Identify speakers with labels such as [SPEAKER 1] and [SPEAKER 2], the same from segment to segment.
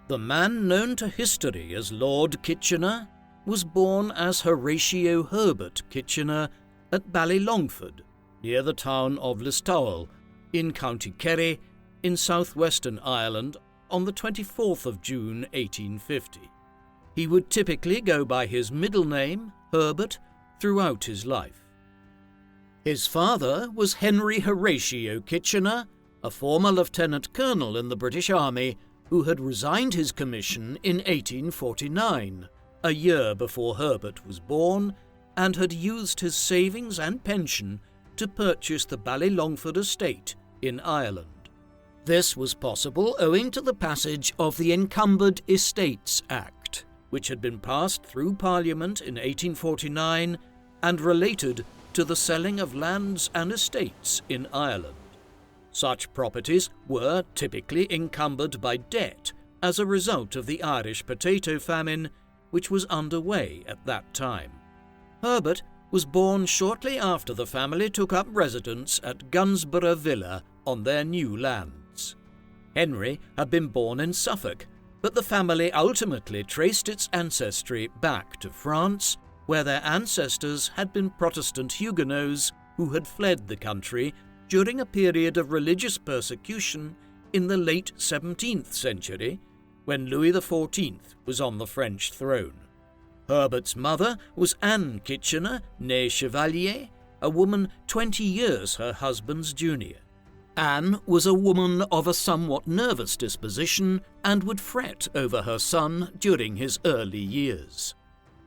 [SPEAKER 1] The man known to history as Lord Kitchener was born as Horatio Herbert Kitchener at Ballylongford, near the town of Listowel, in County Kerry, in southwestern Ireland, on the 24th of June 1850. He would typically go by his middle name, Herbert, throughout his life. His father was Henry Horatio Kitchener, a former lieutenant colonel in the British Army who had resigned his commission in 1849, a year before Herbert was born, and had used his savings and pension to purchase the Ballylongford estate in Ireland. This was possible owing to the passage of the Encumbered Estates Act, which had been passed through Parliament in 1849 and related to the selling of lands and estates in Ireland. Such properties were typically encumbered by debt as a result of the Irish potato famine, which was underway at that time. Herbert was born shortly after the family took up residence at Gunsborough Villa on their new lands. Henry had been born in Suffolk, but the family ultimately traced its ancestry back to France, where their ancestors had been Protestant Huguenots who had fled the country during a period of religious persecution in the late 17th century, when Louis XIV was on the French throne. Herbert's mother was Anne Kitchener, née Chevalier, a woman 20 years her husband's junior. Anne was a woman of a somewhat nervous disposition and would fret over her son during his early years.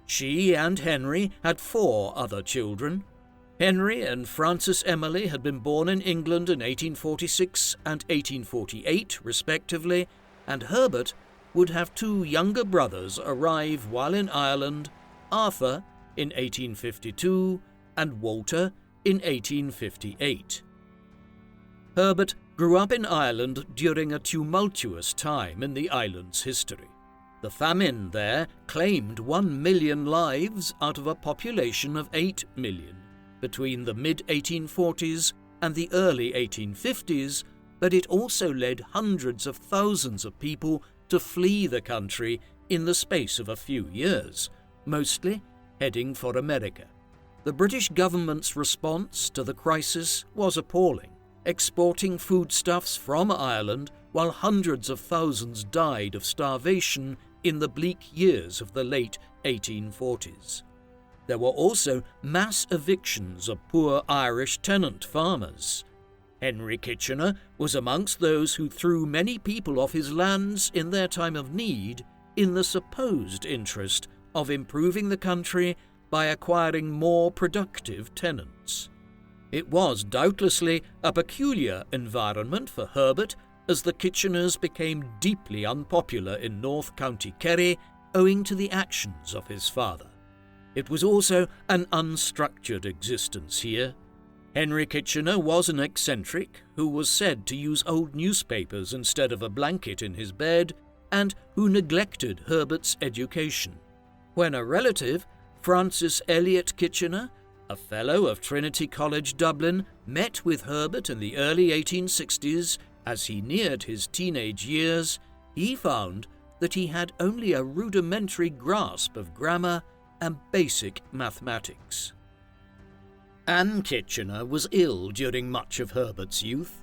[SPEAKER 1] She and Henry had 4 other children. Henry and Frances Emily had been born in England in 1846 and 1848, respectively, and Herbert would have 2 younger brothers arrive while in Ireland, Arthur in 1852 and Walter in 1858. Herbert grew up in Ireland during a tumultuous time in the island's history. The famine there claimed 1 million lives out of a population of 8 million between the mid-1840s and the early 1850s, but it also led hundreds of thousands of people to flee the country in the space of a few years, mostly heading for America. The British government's response to the crisis was appalling, exporting foodstuffs from Ireland while hundreds of thousands died of starvation in the bleak years of the late 1840s. There were also mass evictions of poor Irish tenant farmers. Henry Kitchener was amongst those who threw many people off his lands in their time of need in the supposed interest of improving the country by acquiring more productive tenants. It was doubtlessly a peculiar environment for Herbert, as the Kitcheners became deeply unpopular in North County Kerry owing to the actions of his father. It was also an unstructured existence here. Henry Kitchener was an eccentric who was said to use old newspapers instead of a blanket in his bed, and who neglected Herbert's education. When a relative, Francis Elliot Kitchener, a Fellow of Trinity College Dublin, met with Herbert in the early 1860s as he neared his teenage years, he found that he had only a rudimentary grasp of grammar and basic mathematics. Anne Kitchener was ill during much of Herbert's youth.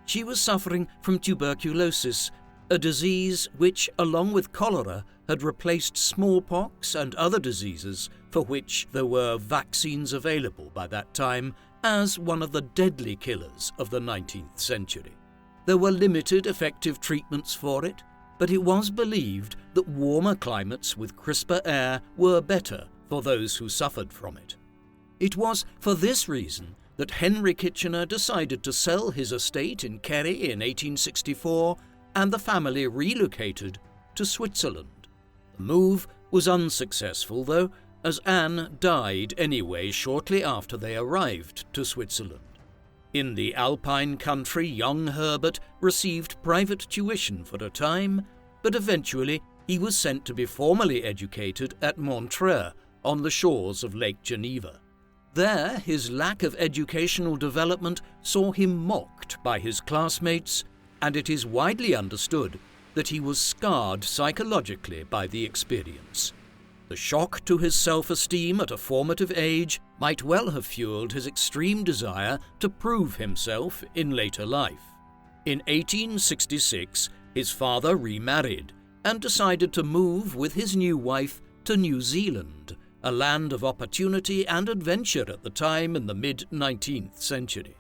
[SPEAKER 1] She was suffering from tuberculosis, a disease which, along with cholera, had replaced smallpox and other diseases for which there were vaccines available by that time as one of the deadly killers of the 19th century. There were limited effective treatments for it, but it was believed that warmer climates with crisper air were better for those who suffered from it. It was for this reason that Henry Kitchener decided to sell his estate in Kerry in 1864, and the family relocated to Switzerland. The move was unsuccessful, though, as Anne died anyway shortly after they arrived to Switzerland. In the Alpine country, young Herbert received private tuition for a time, but eventually he was sent to be formally educated at Montreux on the shores of Lake Geneva. There, his lack of educational development saw him mocked by his classmates, and it is widely understood that he was scarred psychologically by the experience. The shock to his self-esteem at a formative age might well have fueled his extreme desire to prove himself in later life. In 1866, his father remarried and decided to move with his new wife to New Zealand, a land of opportunity and adventure at the time in the mid-19th century.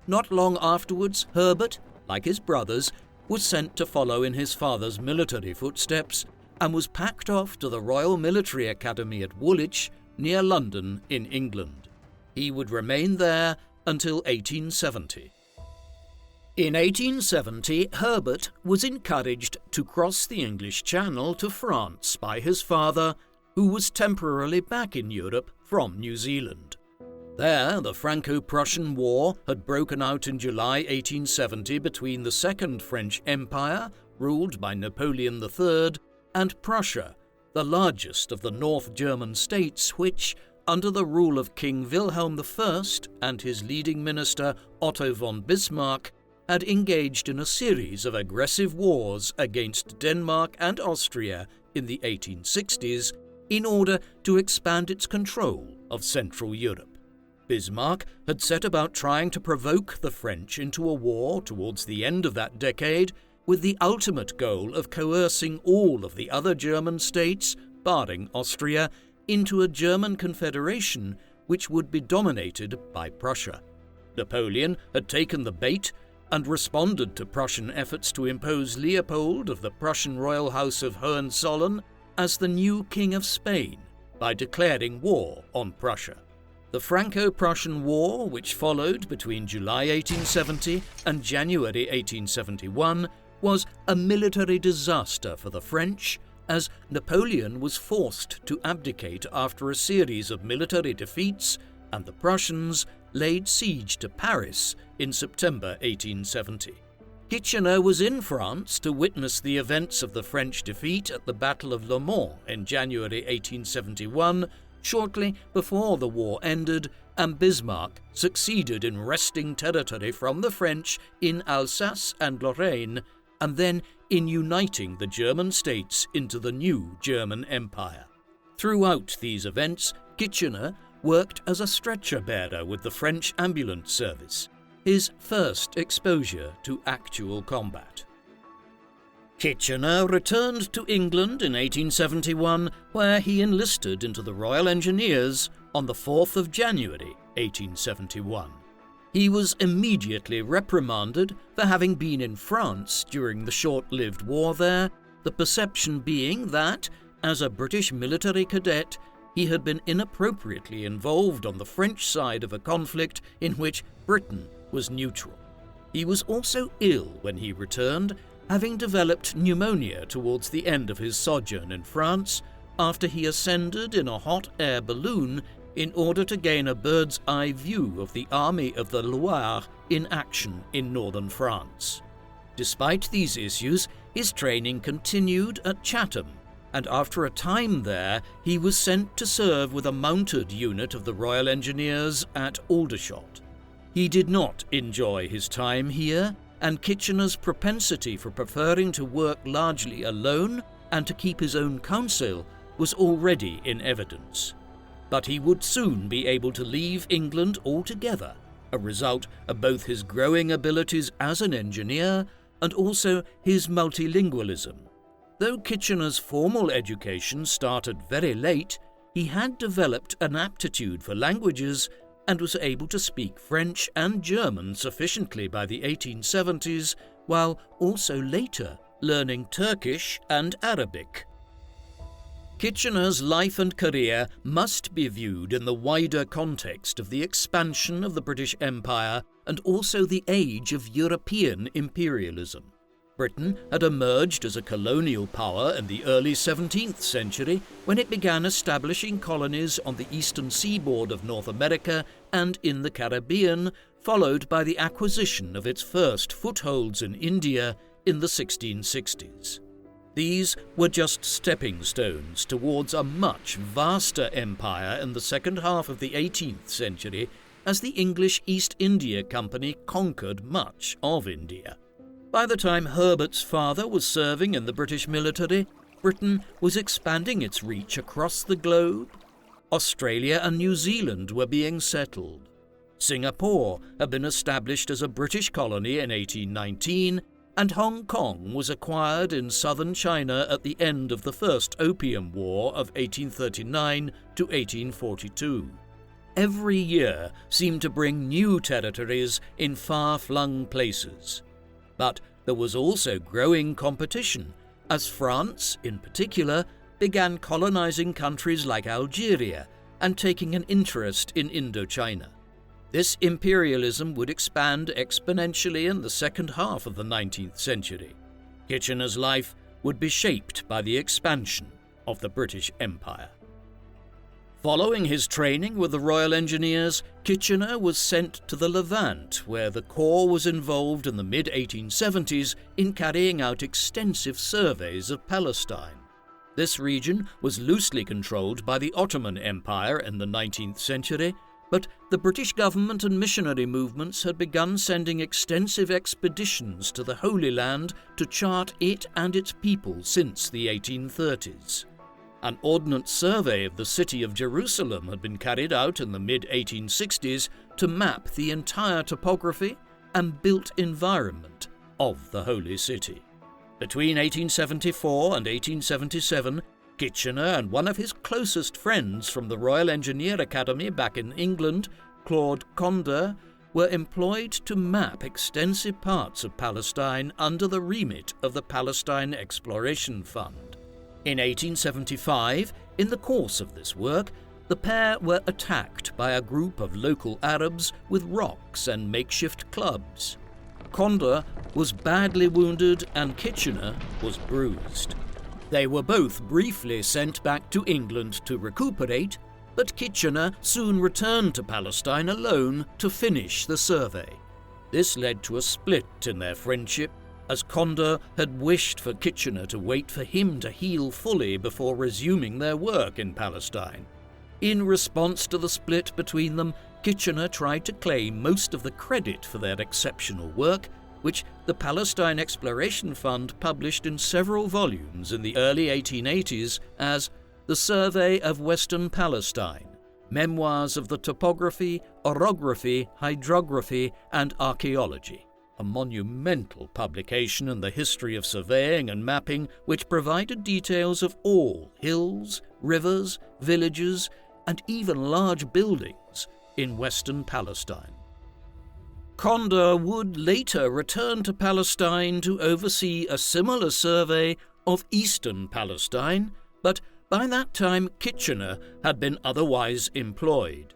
[SPEAKER 1] Not long afterwards, Herbert, like his brothers, was sent to follow in his father's military footsteps and was packed off to the Royal Military Academy at Woolwich, near London in England. He would remain there until 1870. In 1870, Herbert was encouraged to cross the English Channel to France by his father, who was temporarily back in Europe from New Zealand. There, the Franco-Prussian War had broken out in July 1870 between the Second French Empire, ruled by Napoleon III, and Prussia, the largest of the North German states which, under the rule of King Wilhelm I and his leading minister Otto von Bismarck, had engaged in a series of aggressive wars against Denmark and Austria in the 1860s in order to expand its control of Central Europe. Bismarck had set about trying to provoke the French into a war towards the end of that decade, with the ultimate goal of coercing all of the other German states, barring Austria, into a German confederation which would be dominated by Prussia. Napoleon had taken the bait and responded to Prussian efforts to impose Leopold of the Prussian royal house of Hohenzollern as the new King of Spain by declaring war on Prussia. The Franco-Prussian War, which followed between July 1870 and January 1871, was a military disaster for the French, as Napoleon was forced to abdicate after a series of military defeats, and the Prussians laid siege to Paris in September 1870. Kitchener was in France to witness the events of the French defeat at the Battle of Le Mans in January 1871, shortly before the war ended and Bismarck succeeded in wresting territory from the French in Alsace and Lorraine, and then in uniting the German states into the new German Empire. Throughout these events, Kitchener worked as a stretcher-bearer with the French ambulance service, his first exposure to actual combat. Kitchener returned to England in 1871, where he enlisted into the Royal Engineers on the 4th of January 1871. He was immediately reprimanded for having been in France during the short-lived war there, the perception being that, as a British military cadet, he had been inappropriately involved on the French side of a conflict in which Britain was neutral. He was also ill when he returned, having developed pneumonia towards the end of his sojourn in France after he ascended in a hot air balloon in order to gain a bird's-eye view of the Army of the Loire in action in northern France. Despite these issues, his training continued at Chatham, and after a time there, he was sent to serve with a mounted unit of the Royal Engineers at Aldershot. He did not enjoy his time here, and Kitchener's propensity for preferring to work largely alone and to keep his own counsel was already in evidence. But he would soon be able to leave England altogether, a result of both his growing abilities as an engineer and also his multilingualism. Though Kitchener's formal education started very late, he had developed an aptitude for languages and was able to speak French and German sufficiently by the 1870s, while also later learning Turkish and Arabic. Kitchener's life and career must be viewed in the wider context of the expansion of the British Empire and also the age of European imperialism. Britain had emerged as a colonial power in the early 17th century when it began establishing colonies on the eastern seaboard of North America and in the Caribbean, followed by the acquisition of its first footholds in India in the 1660s. These were just stepping stones towards a much vaster empire in the second half of the 18th century as the English East India Company conquered much of India. By the time Herbert's father was serving in the British military, Britain was expanding its reach across the globe. Australia and New Zealand were being settled. Singapore had been established as a British colony in 1819, and Hong Kong was acquired in southern China at the end of the First Opium War of 1839 to 1842. Every year seemed to bring new territories in far-flung places. But there was also growing competition, as France, in particular, began colonizing countries like Algeria and taking an interest in Indochina. This imperialism would expand exponentially in the second half of the 19th century. Kitchener's life would be shaped by the expansion of the British Empire. Following his training with the Royal Engineers, Kitchener was sent to the Levant, where the Corps was involved in the mid-1870s in carrying out extensive surveys of Palestine. This region was loosely controlled by the Ottoman Empire in the 19th century, but the British government and missionary movements had begun sending extensive expeditions to the Holy Land to chart it and its people since the 1830s. An ordnance survey of the city of Jerusalem had been carried out in the mid-1860s to map the entire topography and built environment of the Holy City. Between 1874 and 1877, Kitchener and one of his closest friends from the Royal Engineer Academy back in England, Claude Conder, were employed to map extensive parts of Palestine under the remit of the Palestine Exploration Fund. In 1875, in the course of this work, the pair were attacked by a group of local Arabs with rocks and makeshift clubs. Conder was badly wounded and Kitchener was bruised. They were both briefly sent back to England to recuperate, but Kitchener soon returned to Palestine alone to finish the survey. This led to a split in their friendship, as Conder had wished for Kitchener to wait for him to heal fully before resuming their work in Palestine. In response to the split between them, Kitchener tried to claim most of the credit for their exceptional work, which the Palestine Exploration Fund published in several volumes in the early 1880s as The Survey of Western Palestine, Memoirs of the Topography, Orography, Hydrography, and Archaeology, a monumental publication in the history of surveying and mapping which provided details of all hills, rivers, villages, and even large buildings in Western Palestine. Conder would later return to Palestine to oversee a similar survey of Eastern Palestine, but by that time Kitchener had been otherwise employed.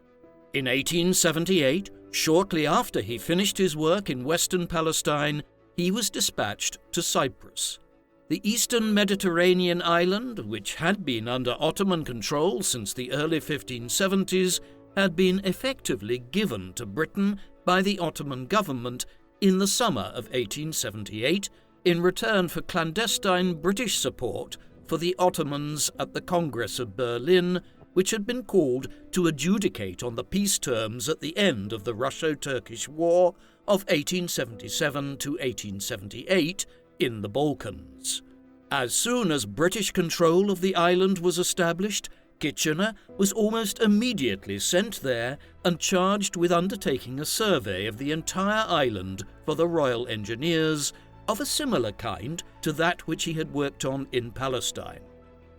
[SPEAKER 1] In 1878, shortly after he finished his work in Western Palestine, he was dispatched to Cyprus. The eastern Mediterranean island, which had been under Ottoman control since the early 1570s, had been effectively given to Britain by the Ottoman government in the summer of 1878 in return for clandestine British support for the Ottomans at the Congress of Berlin, which had been called to adjudicate on the peace terms at the end of the Russo-Turkish War of 1877 to 1878 in the Balkans. As soon as British control of the island was established, Kitchener was almost immediately sent there and charged with undertaking a survey of the entire island for the Royal Engineers, of a similar kind to that which he had worked on in Palestine.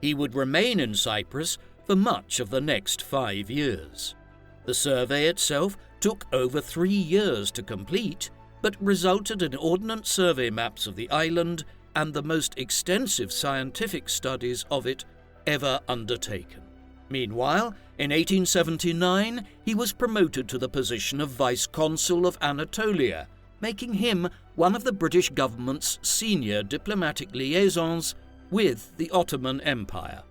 [SPEAKER 1] He would remain in Cyprus for much of the next 5 years. The survey itself took over 3 years to complete, but resulted in ordnance survey maps of the island and the most extensive scientific studies of it ever undertaken. Meanwhile, in 1879, he was promoted to the position of Vice-Consul of Anatolia, making him one of the British government's senior diplomatic liaisons with the Ottoman Empire.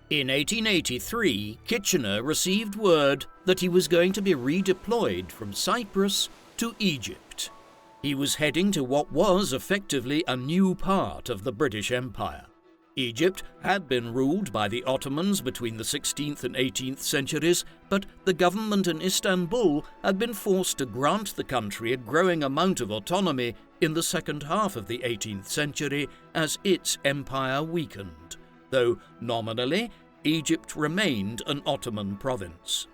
[SPEAKER 1] In 1883, Kitchener received word that he was going to be redeployed from Cyprus to Egypt. He was heading to what was effectively a new part of the British Empire. Egypt had been ruled by the Ottomans between the 16th and 18th centuries, but the government in Istanbul had been forced to grant the country a growing amount of autonomy in the second half of the 18th century as its empire weakened, though nominally Egypt remained an Ottoman province.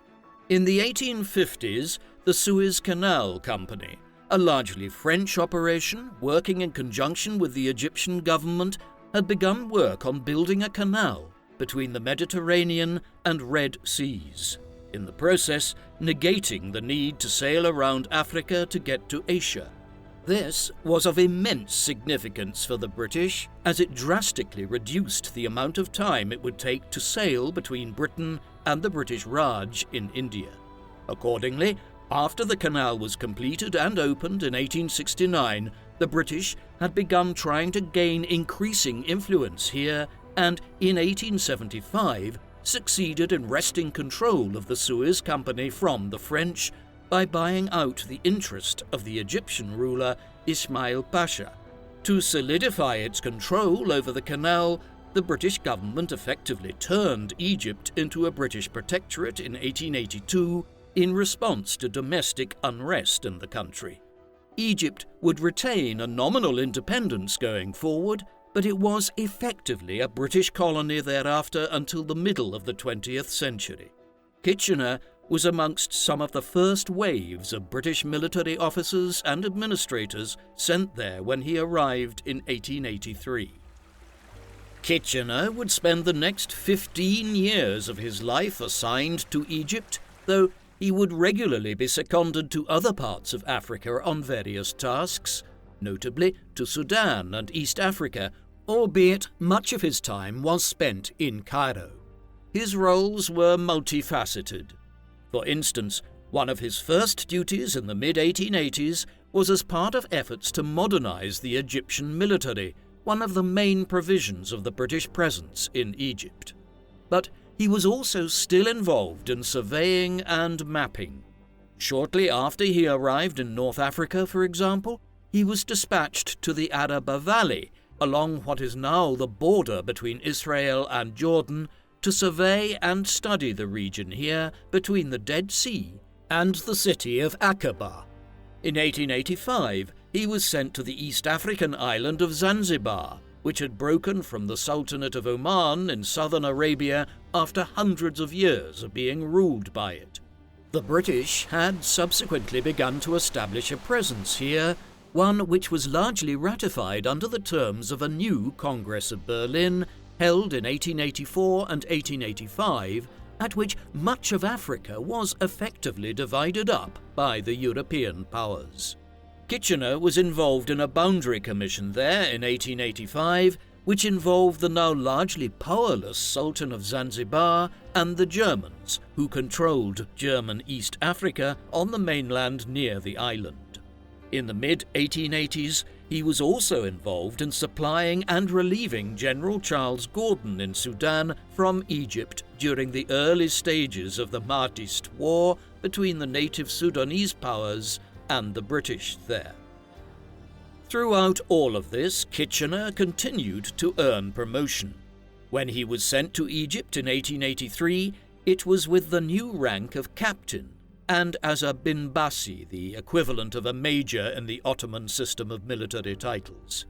[SPEAKER 1] In the 1850s, the Suez Canal Company, a largely French operation working in conjunction with the Egyptian government, had begun work on building a canal between the Mediterranean and Red Seas, in the process negating the need to sail around Africa to get to Asia. This was of immense significance for the British, as it drastically reduced the amount of time it would take to sail between Britain and the British Raj in India. Accordingly, after the canal was completed and opened in 1869, the British had begun trying to gain increasing influence here and, in 1875, succeeded in wresting control of the Suez Company from the French by buying out the interest of the Egyptian ruler Ismail Pasha. To solidify its control over the canal, the British government effectively turned Egypt into a British protectorate in 1882 in response to domestic unrest in the country. Egypt would retain a nominal independence going forward, but it was effectively a British colony thereafter until the middle of the 20th century. Kitchener was amongst some of the first waves of British military officers and administrators sent there when he arrived in 1883. Kitchener would spend the next 15 years of his life assigned to Egypt, though he would regularly be seconded to other parts of Africa on various tasks, notably to Sudan and East Africa, albeit much of his time was spent in Cairo. His roles were multifaceted. For instance, one of his first duties in the mid-1880s was as part of efforts to modernize the Egyptian military, one of the main provisions of the British presence in Egypt. But he was also still involved in surveying and mapping. Shortly after he arrived in North Africa, for example, he was dispatched to the Araba Valley, along what is now the border between Israel and Jordan, to survey and study the region here between the Dead Sea and the city of Aqaba. In 1885, he was sent to the East African island of Zanzibar, which had broken from the Sultanate of Oman in southern Arabia after hundreds of years of being ruled by it. The British had subsequently begun to establish a presence here, one which was largely ratified under the terms of a new Congress of Berlin held in 1884 and 1885, at which much of Africa was effectively divided up by the European powers. Kitchener was involved in a boundary commission there in 1885, which involved the now largely powerless Sultan of Zanzibar and the Germans, who controlled German East Africa on the mainland near the island. In the mid-1880s, he was also involved in supplying and relieving General Charles Gordon in Sudan from Egypt during the early stages of the Mahdist War between the native Sudanese powers and the British there. Throughout all of this, Kitchener continued to earn promotion. When he was sent to Egypt in 1883, it was with the new rank of captain, and as a binbasi, the equivalent of a major in the Ottoman system of military titles.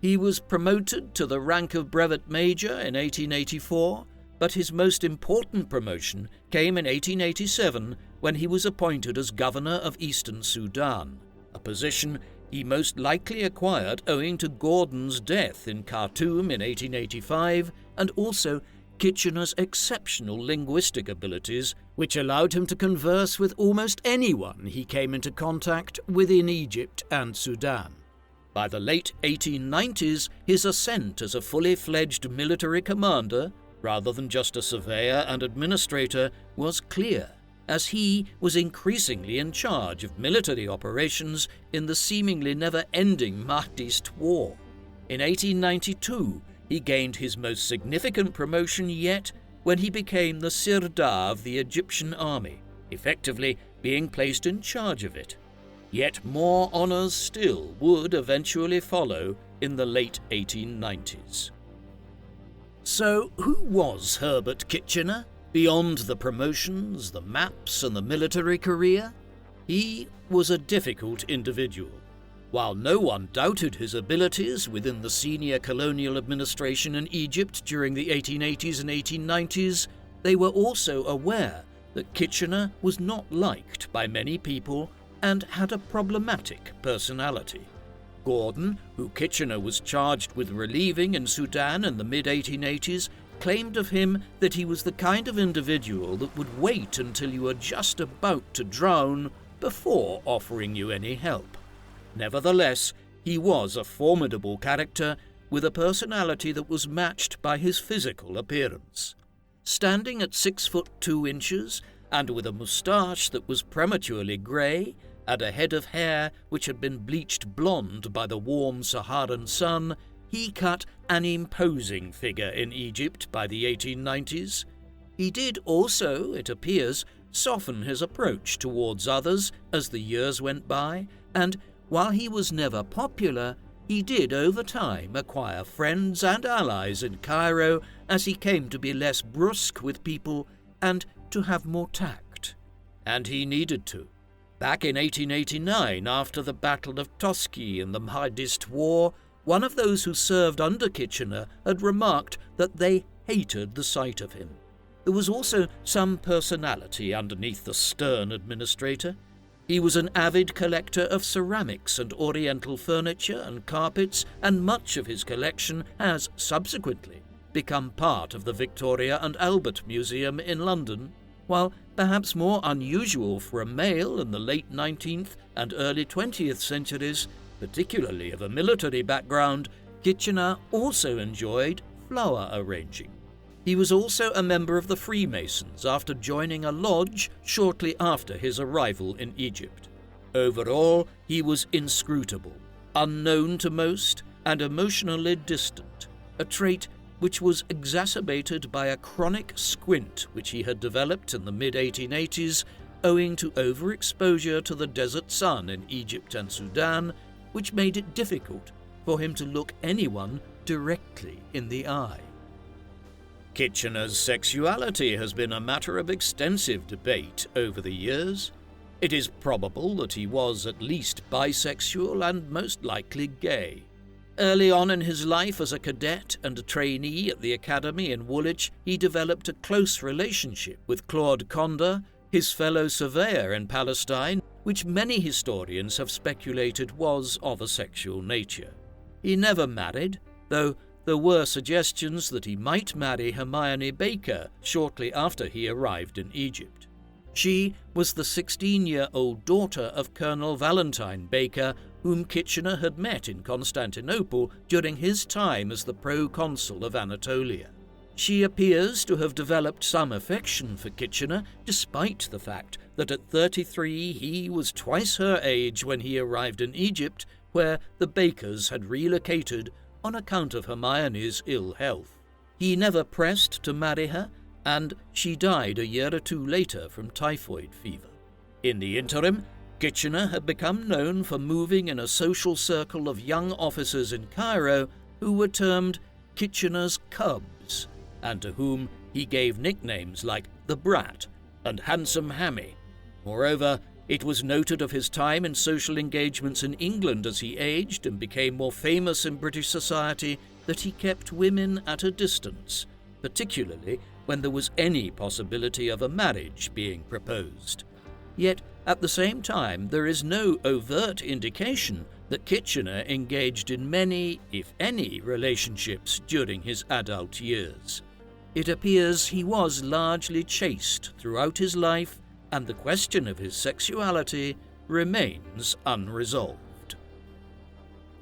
[SPEAKER 1] He was promoted to the rank of brevet major in 1884, but his most important promotion came in 1887 when he was appointed as governor of Eastern Sudan, a position he most likely acquired owing to Gordon's death in Khartoum in 1885 and also Kitchener's exceptional linguistic abilities, which allowed him to converse with almost anyone he came into contact within Egypt and Sudan. By the late 1890s, his ascent as a fully fledged military commander, rather than just a surveyor and administrator, was clear, as he was increasingly in charge of military operations in the seemingly never-ending Mahdist War. In 1892, he gained his most significant promotion yet when he became the Sirdar of the Egyptian army, effectively being placed in charge of it. Yet more honours still would eventually follow in the late 1890s. So who was Herbert Kitchener? Beyond the promotions, the maps, and the military career, he was a difficult individual. While no one doubted his abilities within the senior colonial administration in Egypt during the 1880s and 1890s, they were also aware that Kitchener was not liked by many people and had a problematic personality. Gordon, who Kitchener was charged with relieving in Sudan in the mid-1880s, claimed of him that he was the kind of individual that would wait until you were just about to drown before offering you any help. Nevertheless, he was a formidable character with a personality that was matched by his physical appearance. Standing at 6'2" and with a moustache that was prematurely grey and a head of hair which had been bleached blonde by the warm Saharan sun, he cut an imposing figure in Egypt by the 1890s. He did also, it appears, soften his approach towards others as the years went by, and while he was never popular, he did over time acquire friends and allies in Cairo as he came to be less brusque with people and to have more tact. And he needed to. Back in 1889, after the Battle of Toski and the Mahdist War, one of those who served under Kitchener had remarked that they hated the sight of him. There was also some personality underneath the stern administrator. He was an avid collector of ceramics and oriental furniture and carpets, and much of his collection has subsequently become part of the Victoria and Albert Museum in London. While perhaps more unusual for a male in the late 19th and early 20th centuries, particularly of a military background, Kitchener also enjoyed flower arranging. He was also a member of the Freemasons after joining a lodge shortly after his arrival in Egypt. Overall, he was inscrutable, unknown to most, and emotionally distant, a trait which was exacerbated by a chronic squint which he had developed in the mid-1880s owing to overexposure to the desert sun in Egypt and Sudan, which made it difficult for him to look anyone directly in the eye. Kitchener's sexuality has been a matter of extensive debate over the years. It is probable that he was at least bisexual and most likely gay. Early on in his life as a cadet and a trainee at the academy in Woolwich, he developed a close relationship with Claude Conder, his fellow surveyor in Palestine, which many historians have speculated was of a sexual nature. He never married, though there were suggestions that he might marry Hermione Baker shortly after he arrived in Egypt. She was the 16-year-old daughter of Colonel Valentine Baker, whom Kitchener had met in Constantinople during his time as the proconsul of Anatolia. She appears to have developed some affection for Kitchener, despite the fact that at 33 he was twice her age when he arrived in Egypt, where the Bakers had relocated on account of Hermione's ill health. He never pressed to marry her, and she died a year or two later from typhoid fever. In the interim, Kitchener had become known for moving in a social circle of young officers in Cairo who were termed Kitchener's Cubs, and to whom he gave nicknames like the Brat and Handsome Hammy. Moreover, it was noted of his time in social engagements in England as he aged and became more famous in British society that he kept women at a distance, particularly when there was any possibility of a marriage being proposed. Yet, at the same time, there is no overt indication that Kitchener engaged in many, if any, relationships during his adult years. It appears he was largely chaste throughout his life, and the question of his sexuality remains unresolved.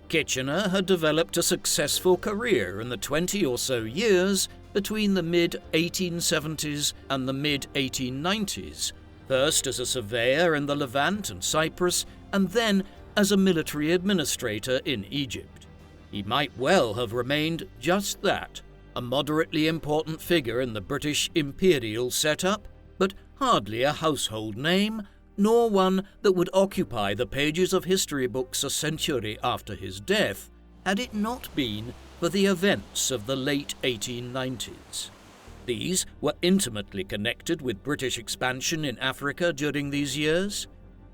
[SPEAKER 1] Kitchener had developed a successful career in the 20 or so years between the mid-1870s and the mid-1890s, first as a surveyor in the Levant and Cyprus, and then as a military administrator in Egypt. He might well have remained just that, a moderately important figure in the British imperial setup, but hardly a household name, nor one that would occupy the pages of history books a century after his death, had it not been for the events of the late 1890s. These were intimately connected with British expansion in Africa during these years.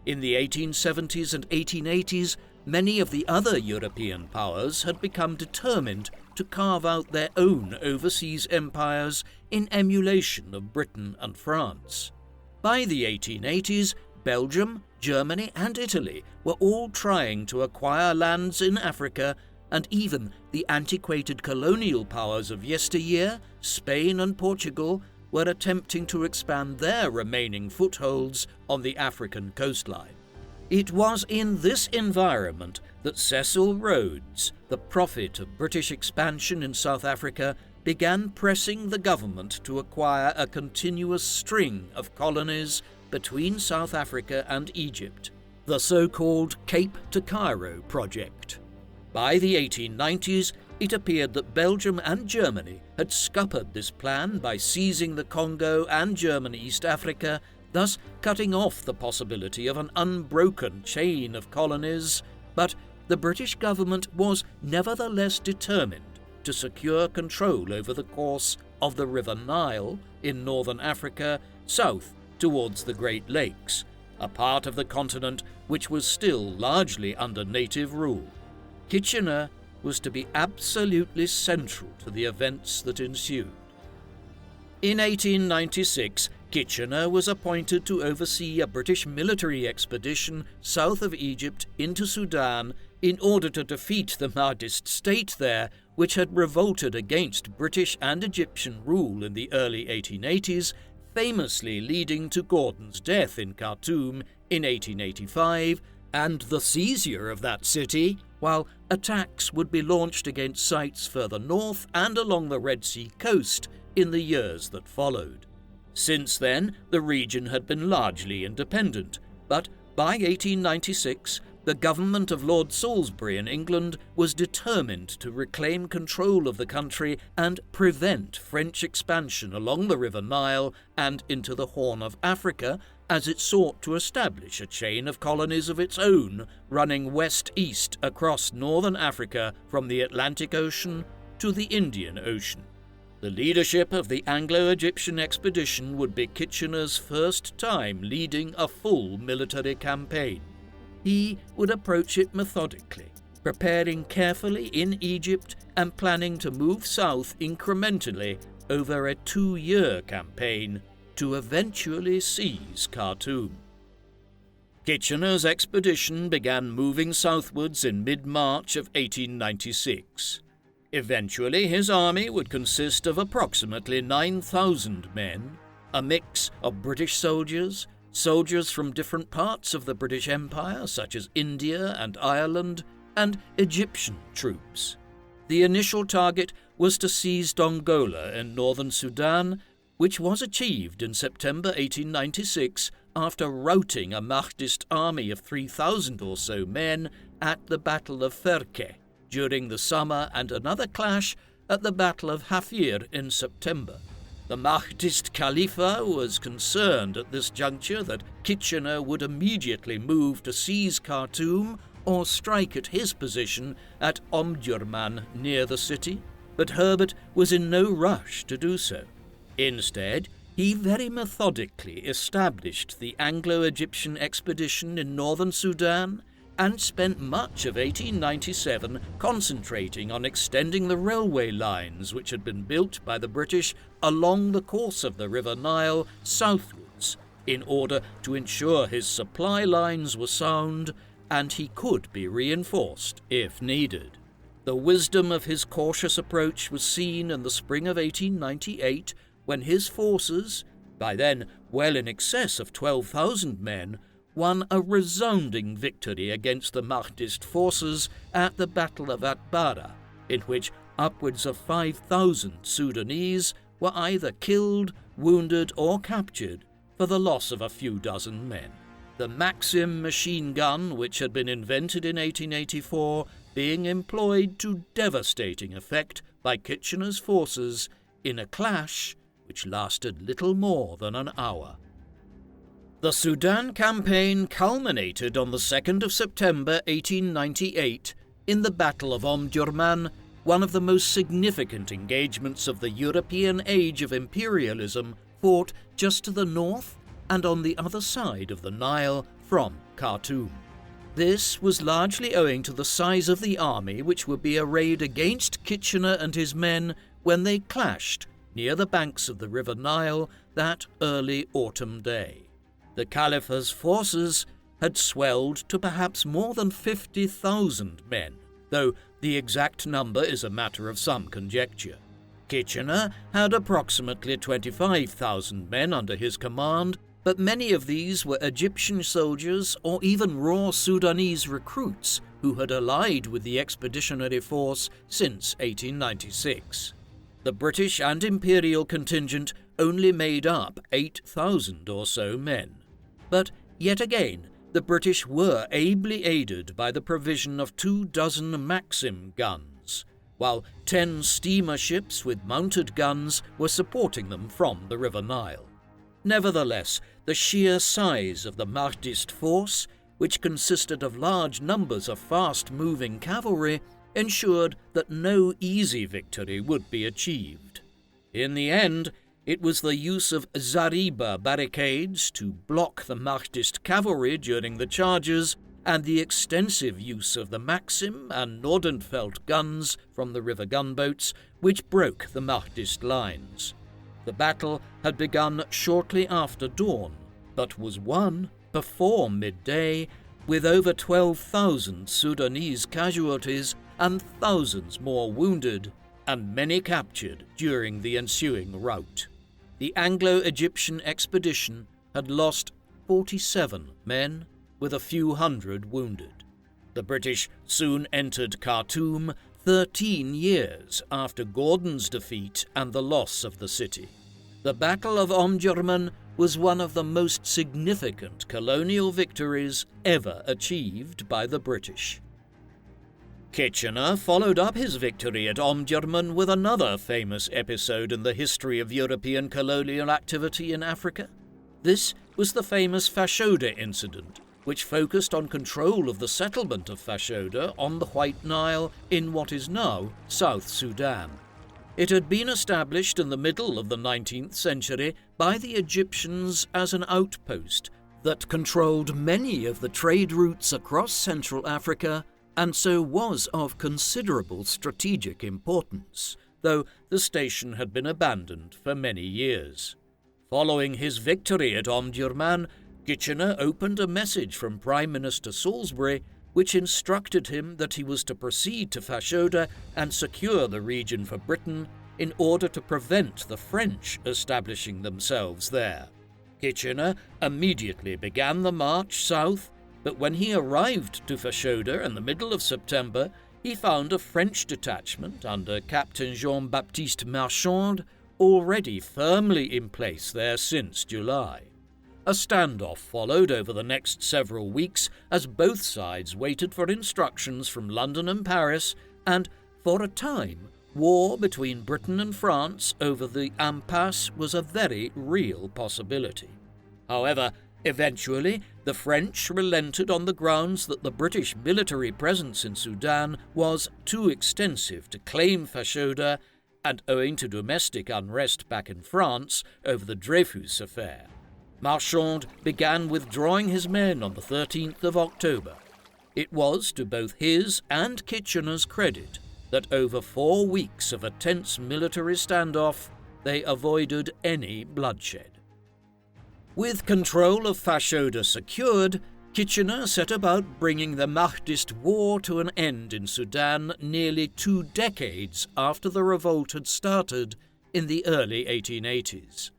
[SPEAKER 1] In the 1870s and 1880s, many of the other European powers had become determined to carve out their own overseas empires in emulation of Britain and France. By the 1880s, Belgium, Germany and Italy were all trying to acquire lands in Africa, and even the antiquated colonial powers of yesteryear, Spain and Portugal, were attempting to expand their remaining footholds on the African coastline. It was in this environment that Cecil Rhodes, the prophet of British expansion in South Africa, began pressing the government to acquire a continuous string of colonies between South Africa and Egypt, the so-called Cape to Cairo project. By the 1890s, it appeared that Belgium and Germany had scuppered this plan by seizing the Congo and German East Africa, thus cutting off the possibility of an unbroken chain of colonies, but the British government was nevertheless determined to secure control over the course of the River Nile in northern Africa, south towards the Great Lakes, a part of the continent which was still largely under native rule. Kitchener was to be absolutely central to the events that ensued. In 1896, Kitchener was appointed to oversee a British military expedition south of Egypt into Sudan in order to defeat the Mahdist state there, which had revolted against British and Egyptian rule in the early 1880s, famously leading to Gordon's death in Khartoum in 1885 and the seizure of that city, while attacks would be launched against sites further north and along the Red Sea coast in the years that followed. Since then, the region had been largely independent, but by 1896, the government of Lord Salisbury in England was determined to reclaim control of the country and prevent French expansion along the River Nile and into the Horn of Africa, as it sought to establish a chain of colonies of its own running west-east across northern Africa from the Atlantic Ocean to the Indian Ocean. The leadership of the Anglo-Egyptian expedition would be Kitchener's first time leading a full military campaign. He would approach it methodically, preparing carefully in Egypt and planning to move south incrementally over a 2-year campaign to eventually seize Khartoum. Kitchener's expedition began moving southwards in mid-March of 1896. Eventually, his army would consist of approximately 9,000 men, a mix of British soldiers, soldiers from different parts of the British Empire, such as India and Ireland, and Egyptian troops. The initial target was to seize Dongola in northern Sudan, which was achieved in September 1896 after routing a Mahdist army of 3,000 or so men at the Battle of Ferke during the summer and another clash at the Battle of Hafir in September. The Mahdist Khalifa was concerned at this juncture that Kitchener would immediately move to seize Khartoum or strike at his position at Omdurman near the city, but Herbert was in no rush to do so. Instead, he very methodically established the Anglo-Egyptian expedition in northern Sudan and spent much of 1897 concentrating on extending the railway lines which had been built by the British along the course of the River Nile southwards in order to ensure his supply lines were sound and he could be reinforced if needed. The wisdom of his cautious approach was seen in the spring of 1898 when his forces, by then well in excess of 12,000 men, won a resounding victory against the Mahdist forces at the Battle of Atbara, in which upwards of 5,000 Sudanese were either killed, wounded or captured for the loss of a few dozen men. The Maxim machine gun, which had been invented in 1884, being employed to devastating effect by Kitchener's forces in a clash which lasted little more than an hour. The Sudan campaign culminated on the 2nd of September 1898 In the Battle of Omdurman, one of the most significant engagements of the European age of imperialism, fought just to the north and on the other side of the Nile from Khartoum. This was largely owing to the size of the army which would be arrayed against Kitchener and his men when they clashed near the banks of the River Nile that early autumn day. The Khalifa's forces had swelled to perhaps more than 50,000 men, though the exact number is a matter of some conjecture. Kitchener had approximately 25,000 men under his command, but many of these were Egyptian soldiers or even raw Sudanese recruits who had allied with the expeditionary force since 1896. The British and Imperial contingent only made up 8,000 or so men. But yet again, the British were ably aided by the provision of 24 Maxim guns, while 10 steamer ships with mounted guns were supporting them from the River Nile. Nevertheless, the sheer size of the Mahdist force, which consisted of large numbers of fast-moving cavalry, ensured that no easy victory would be achieved. In the end, it was the use of zariba barricades to block the Mahdist cavalry during the charges and the extensive use of the Maxim and Nordenfeldt guns from the river gunboats which broke the Mahdist lines. The battle had begun shortly after dawn, but was won before midday, with over 12,000 Sudanese casualties and thousands more wounded, and many captured during the ensuing rout. The Anglo-Egyptian expedition had lost 47 men, with a few hundred wounded. The British soon entered Khartoum 13 years after Gordon's defeat and the loss of the city. The Battle of Omdurman was one of the most significant colonial victories ever achieved by the British. Kitchener followed up his victory at Omdurman with another famous episode in the history of European colonial activity in Africa. This was the famous Fashoda incident, which focused on control of the settlement of Fashoda on the White Nile in what is now South Sudan. It had been established in the middle of the 19th century by the Egyptians as an outpost that controlled many of the trade routes across Central Africa, and so was of considerable strategic importance, though the station had been abandoned for many years. Following his victory at Omdurman, Kitchener opened a message from Prime Minister Salisbury which instructed him that he was to proceed to Fashoda and secure the region for Britain in order to prevent the French establishing themselves there. Kitchener immediately began the march south, but when he arrived to Fashoda in the middle of September, he found a French detachment under Captain Jean-Baptiste Marshal already firmly in place there since July. A standoff followed over the next several weeks as both sides waited for instructions from London and Paris, and, for a time, war between Britain and France over the impasse was a very real possibility. However, eventually, the French relented on the grounds that the British military presence in Sudan was too extensive to claim Fashoda, and owing to domestic unrest back in France over the Dreyfus affair. Marshal began withdrawing his men on the 13th of October. It was to both his and Kitchener's credit that over 4 weeks of a tense military standoff, they avoided any bloodshed. With control of Fashoda secured, Kitchener set about bringing the Mahdist War to an end in Sudan nearly 2 decades after the revolt had started in the early 1880s.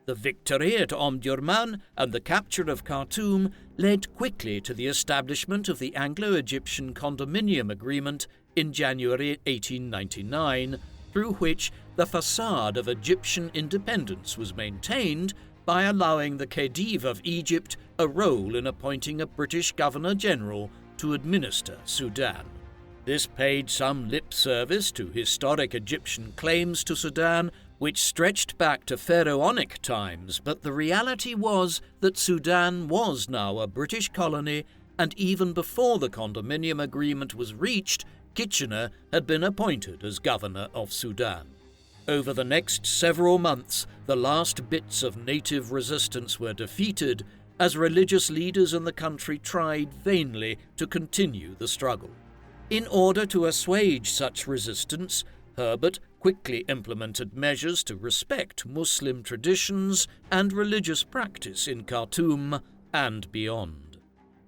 [SPEAKER 1] The victory at Omdurman and the capture of Khartoum led quickly to the establishment of the Anglo-Egyptian Condominium Agreement in January 1899, through which the facade of Egyptian independence was maintained by allowing the Khedive of Egypt a role in appointing a British Governor-General to administer Sudan. This paid some lip service to historic Egyptian claims to Sudan, which stretched back to pharaonic times, but the reality was that Sudan was now a British colony, and even before the Condominium Agreement was reached, Kitchener had been appointed as governor of Sudan. Over the next several months, the last bits of native resistance were defeated as religious leaders in the country tried vainly to continue the struggle. In order to assuage such resistance, Herbert quickly implemented measures to respect Muslim traditions and religious practice in Khartoum and beyond.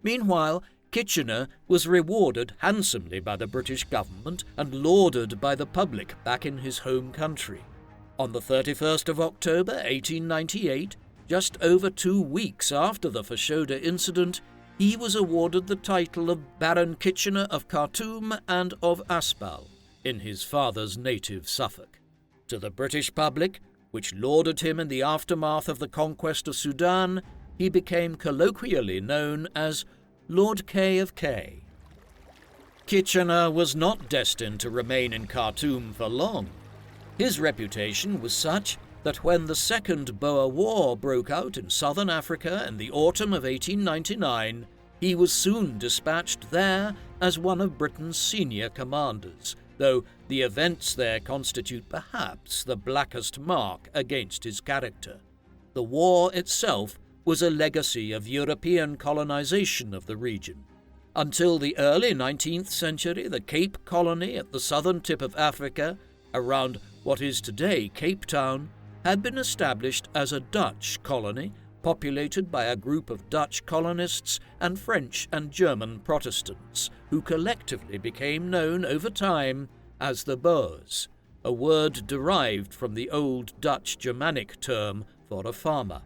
[SPEAKER 1] Meanwhile, Kitchener was rewarded handsomely by the British government and lauded by the public back in his home country. On the 31st of October 1898, just over 2 weeks after the Fashoda incident, he was awarded the title of Baron Kitchener of Khartoum and of Asbal, in his father's native Suffolk. To the British public, which lauded him in the aftermath of the conquest of Sudan, he became colloquially known as Lord K of K. Kitchener was not destined to remain in Khartoum for long. His reputation was such that when the Second Boer War broke out in southern Africa in the autumn of 1899, he was soon dispatched there as one of Britain's senior commanders, though the events there constitute perhaps the blackest mark against his character. The war itself was a legacy of European colonization of the region. Until the early 19th century, the Cape Colony at the southern tip of Africa, around what is today Cape Town, had been established as a Dutch colony, populated by a group of Dutch colonists and French and German Protestants, who collectively became known over time as the Boers, a word derived from the old Dutch Germanic term for a farmer.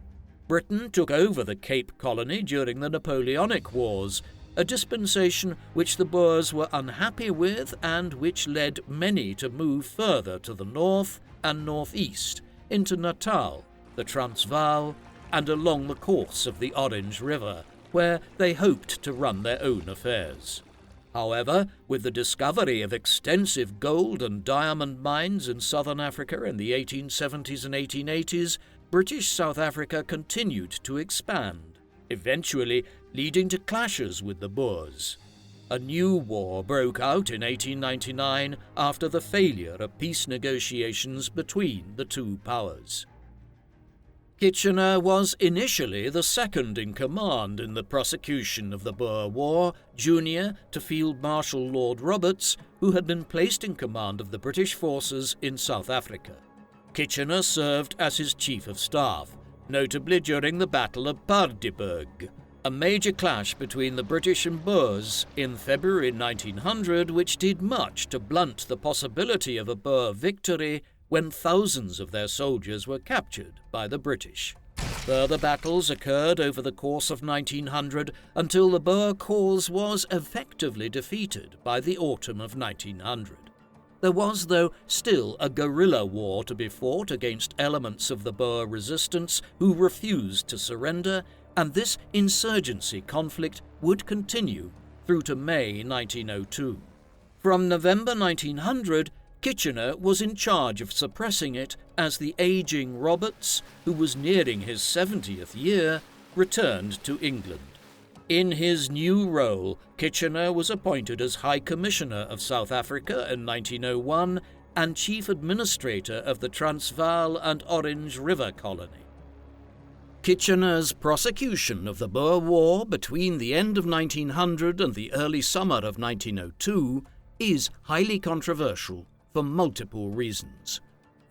[SPEAKER 1] Britain took over the Cape Colony during the Napoleonic Wars, a dispensation which the Boers were unhappy with and which led many to move further to the north and northeast, into Natal, the Transvaal, and along the course of the Orange River, where they hoped to run their own affairs. However, with the discovery of extensive gold and diamond mines in southern Africa in the 1870s and 1880s, British South Africa continued to expand, eventually leading to clashes with the Boers. A new war broke out in 1899 after the failure of peace negotiations between the two powers. Kitchener was initially the second in command in the prosecution of the Boer War, junior to Field Marshal Lord Roberts, who had been placed in command of the British forces in South Africa. Kitchener served as his chief of staff, notably during the Battle of Paardeberg, a major clash between the British and Boers in February 1900, which did much to blunt the possibility of a Boer victory when thousands of their soldiers were captured by the British. Further battles occurred over the course of 1900 until the Boer cause was effectively defeated by the autumn of 1900. There was, though, still a guerrilla war to be fought against elements of the Boer resistance who refused to surrender, and this insurgency conflict would continue through to May 1902. From November 1900, Kitchener was in charge of suppressing it as the aging Roberts, who was nearing his 70th year, returned to England. In his new role, Kitchener was appointed as High Commissioner of South Africa in 1901 and Chief Administrator of the Transvaal and Orange River Colony. Kitchener's prosecution of the Boer War between the end of 1900 and the early summer of 1902 is highly controversial for multiple reasons.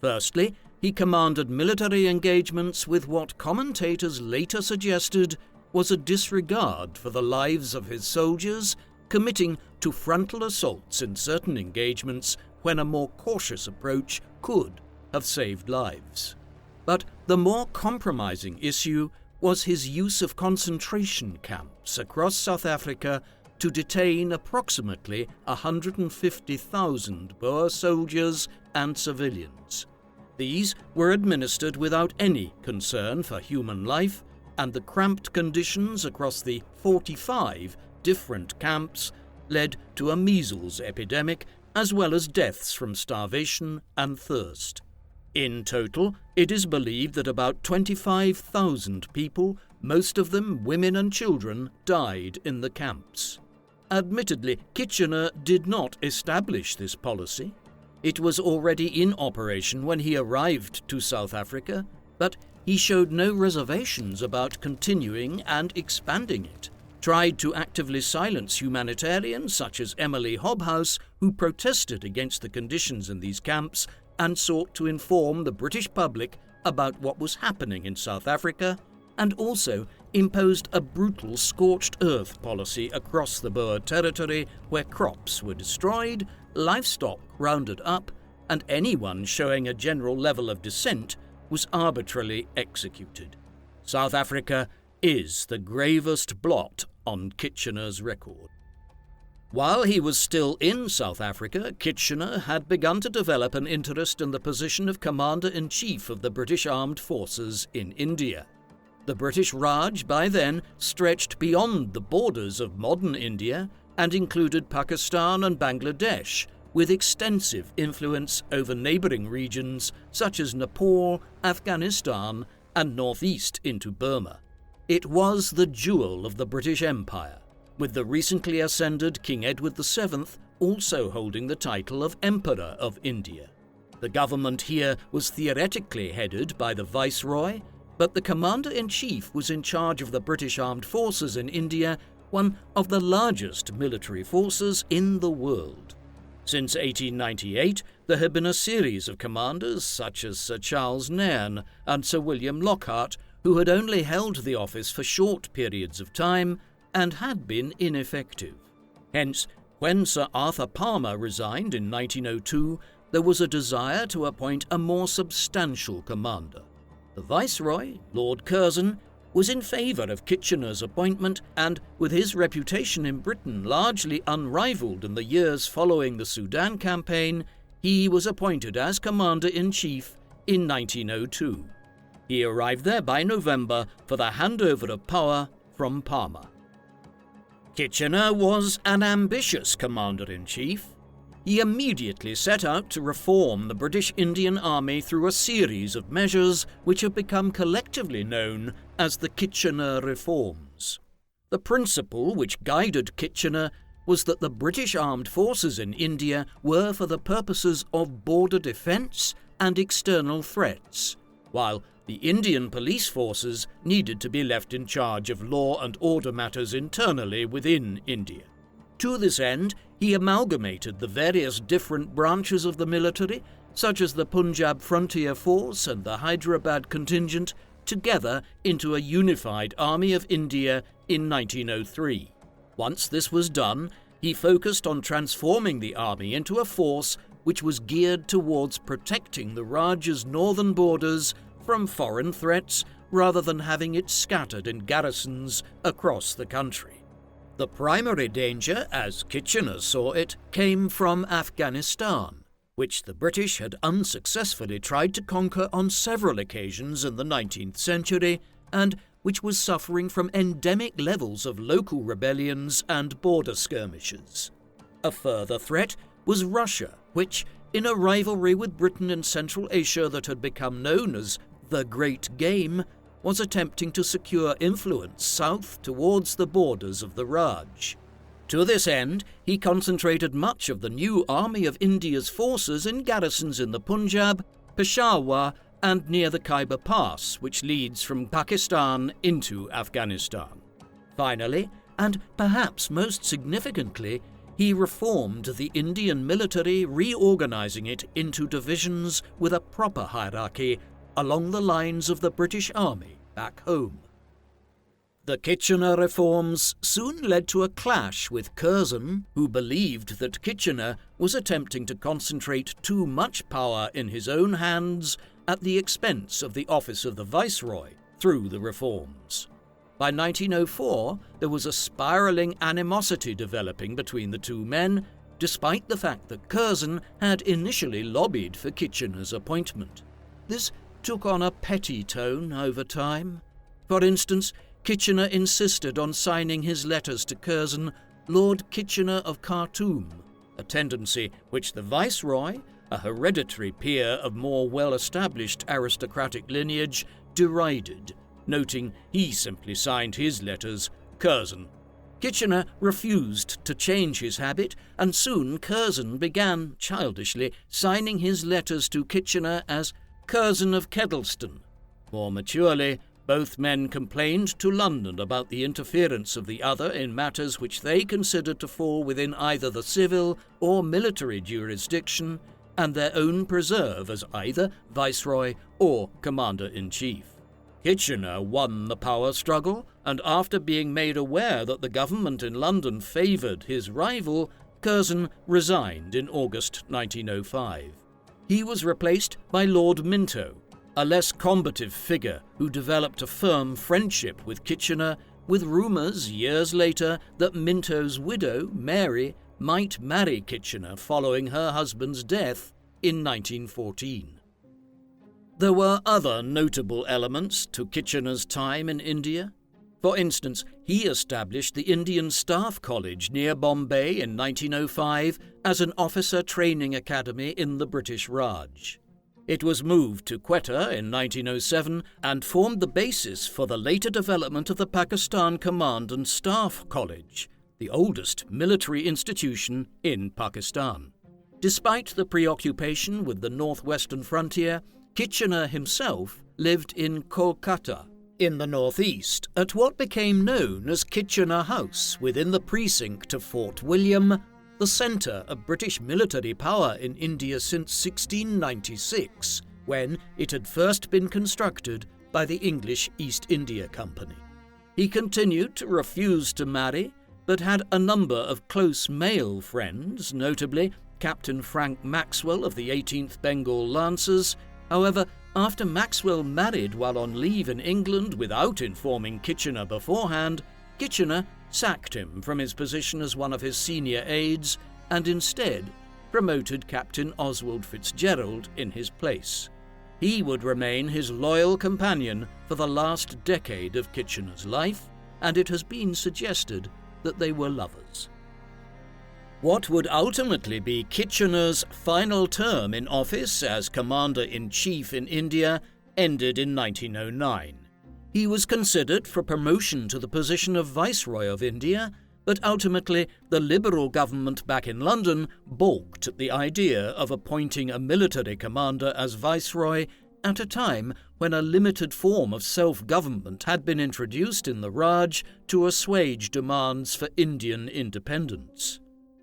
[SPEAKER 1] Firstly, he commanded military engagements with what commentators later suggested was a disregard for the lives of his soldiers, committing to frontal assaults in certain engagements when a more cautious approach could have saved lives. But the more compromising issue was his use of concentration camps across South Africa to detain approximately 150,000 Boer soldiers and civilians. These were administered without any concern for human life, and the cramped conditions across the 45 different camps led to a measles epidemic as well as deaths from starvation and thirst. In total, it is believed that about 25,000 people, most of them women and children, died in the camps. Admittedly, Kitchener did not establish this policy. It was already in operation when he arrived to South Africa, but he showed no reservations about continuing and expanding it, tried to actively silence humanitarians such as Emily Hobhouse, who protested against the conditions in these camps, and sought to inform the British public about what was happening in South Africa, and also imposed a brutal scorched earth policy across the Boer territory where crops were destroyed, livestock rounded up, and anyone showing a general level of dissent was arbitrarily executed. South Africa is the gravest blot on Kitchener's record. While he was still in South Africa, Kitchener had begun to develop an interest in the position of Commander-in-Chief of the British Armed Forces in India. The British Raj by then stretched beyond the borders of modern India and included Pakistan and Bangladesh, with extensive influence over neighbouring regions such as Nepal, Afghanistan, and northeast into Burma. It was the jewel of the British Empire, with the recently ascended King Edward VII also holding the title of Emperor of India. The government here was theoretically headed by the Viceroy, but the Commander-in-Chief was in charge of the British Armed Forces in India, one of the largest military forces in the world. Since 1898, there had been a series of commanders such as Sir Charles Nairn and Sir William Lockhart, who had only held the office for short periods of time and had been ineffective. Hence, when Sir Arthur Palmer resigned in 1902, there was a desire to appoint a more substantial commander. The Viceroy, Lord Curzon, was in favour of Kitchener's appointment, and with his reputation in Britain largely unrivalled in the years following the Sudan campaign, he was appointed as Commander-in-Chief in 1902. He arrived there by November for the handover of power from Palmer. Kitchener was an ambitious Commander-in-Chief. He immediately set out to reform the British Indian Army through a series of measures which have become collectively known as the Kitchener Reforms. The principle which guided Kitchener was that the British armed forces in India were for the purposes of border defence and external threats, while the Indian police forces needed to be left in charge of law and order matters internally within India. To this end, he amalgamated the various different branches of the military, such as the Punjab Frontier Force and the Hyderabad Contingent, together into a unified Army of India in 1903. Once this was done, he focused on transforming the army into a force which was geared towards protecting the Raj's northern borders from foreign threats rather than having it scattered in garrisons across the country. The primary danger, as Kitchener saw it, came from Afghanistan, which the British had unsuccessfully tried to conquer on several occasions in the 19th century, and which was suffering from endemic levels of local rebellions and border skirmishes. A further threat was Russia, which, in a rivalry with Britain in Central Asia that had become known as the Great Game, was attempting to secure influence south towards the borders of the Raj. To this end, he concentrated much of the new Army of India's forces in garrisons in the Punjab, Peshawar, and near the Khyber Pass, which leads from Pakistan into Afghanistan. Finally, and perhaps most significantly, he reformed the Indian military, reorganizing it into divisions with a proper hierarchy along the lines of the British Army back home. The Kitchener reforms soon led to a clash with Curzon, who believed that Kitchener was attempting to concentrate too much power in his own hands at the expense of the office of the Viceroy through the reforms. By 1904, there was a spiralling animosity developing between the two men, despite the fact that Curzon had initially lobbied for Kitchener's appointment. This took on a petty tone over time. For instance, Kitchener insisted on signing his letters to Curzon Lord Kitchener of Khartoum, a tendency which the Viceroy, a hereditary peer of more well-established aristocratic lineage, derided, noting he simply signed his letters Curzon. Kitchener refused to change his habit, and soon Curzon began, childishly, signing his letters to Kitchener as Curzon of Kedleston. More maturely, both men complained to London about the interference of the other in matters which they considered to fall within either the civil or military jurisdiction, and their own preserve as either Viceroy or Commander-in-Chief. Kitchener won the power struggle, and after being made aware that the government in London favoured his rival, Curzon resigned in August 1905. He was replaced by Lord Minto, a less combative figure who developed a firm friendship with Kitchener, with rumours years later that Minto's widow, Mary, might marry Kitchener following her husband's death in 1914. There were other notable elements to Kitchener's time in India. For instance, he established the Indian Staff College near Bombay in 1905 as an officer training academy in the British Raj. It was moved to Quetta in 1907 and formed the basis for the later development of the Pakistan Command and Staff College, the oldest military institution in Pakistan. Despite the preoccupation with the northwestern frontier, Kitchener himself lived in Kolkata, in the northeast, at what became known as Kitchener House within the precinct of Fort William, the centre of British military power in India since 1696, when it had first been constructed by the English East India Company. He continued to refuse to marry, but had a number of close male friends, notably Captain Frank Maxwell of the 18th Bengal Lancers. However, after Maxwell married while on leave in England without informing Kitchener beforehand, Kitchener sacked him from his position as one of his senior aides and instead promoted Captain Oswald Fitzgerald in his place. He would remain his loyal companion for the last decade of Kitchener's life, and it has been suggested that they were lovers. What would ultimately be Kitchener's final term in office as Commander-in-Chief in India ended in 1909. He was considered for promotion to the position of Viceroy of India, but ultimately the Liberal government back in London balked at the idea of appointing a military commander as Viceroy at a time when a limited form of self-government had been introduced in the Raj to assuage demands for Indian independence.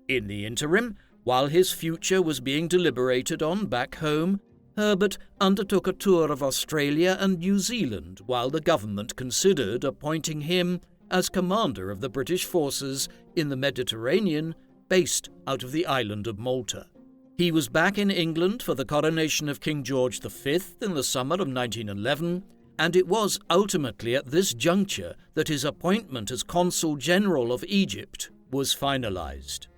[SPEAKER 1] In the interim, while his future was being deliberated on back home, Herbert undertook a tour of Australia and New Zealand while the government considered appointing him as commander of the British forces in the Mediterranean, based out of the island of Malta. He was back in England for the coronation of King George V in the summer of 1911, and it was ultimately at this juncture that his appointment as Consul-General of Egypt was finalised.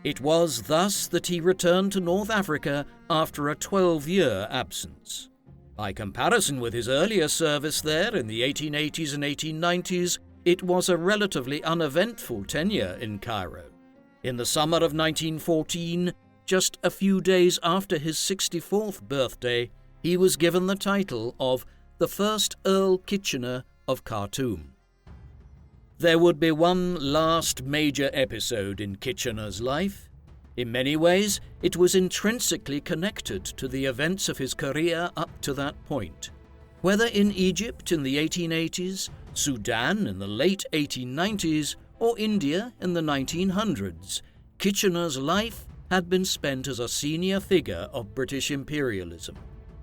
[SPEAKER 1] It was thus that he returned to North Africa after a 12-year absence. By comparison with his earlier service there in the 1880s and 1890s, it was a relatively uneventful tenure in Cairo. In the summer of 1914, just a few days after his 64th birthday, he was given the title of the first Earl Kitchener of Khartoum. There would be one last major episode in Kitchener's life. In many ways, it was intrinsically connected to the events of his career up to that point. Whether in Egypt in the 1880s, Sudan in the late 1890s, or India in the 1900s, Kitchener's life had been spent as a senior figure of British imperialism.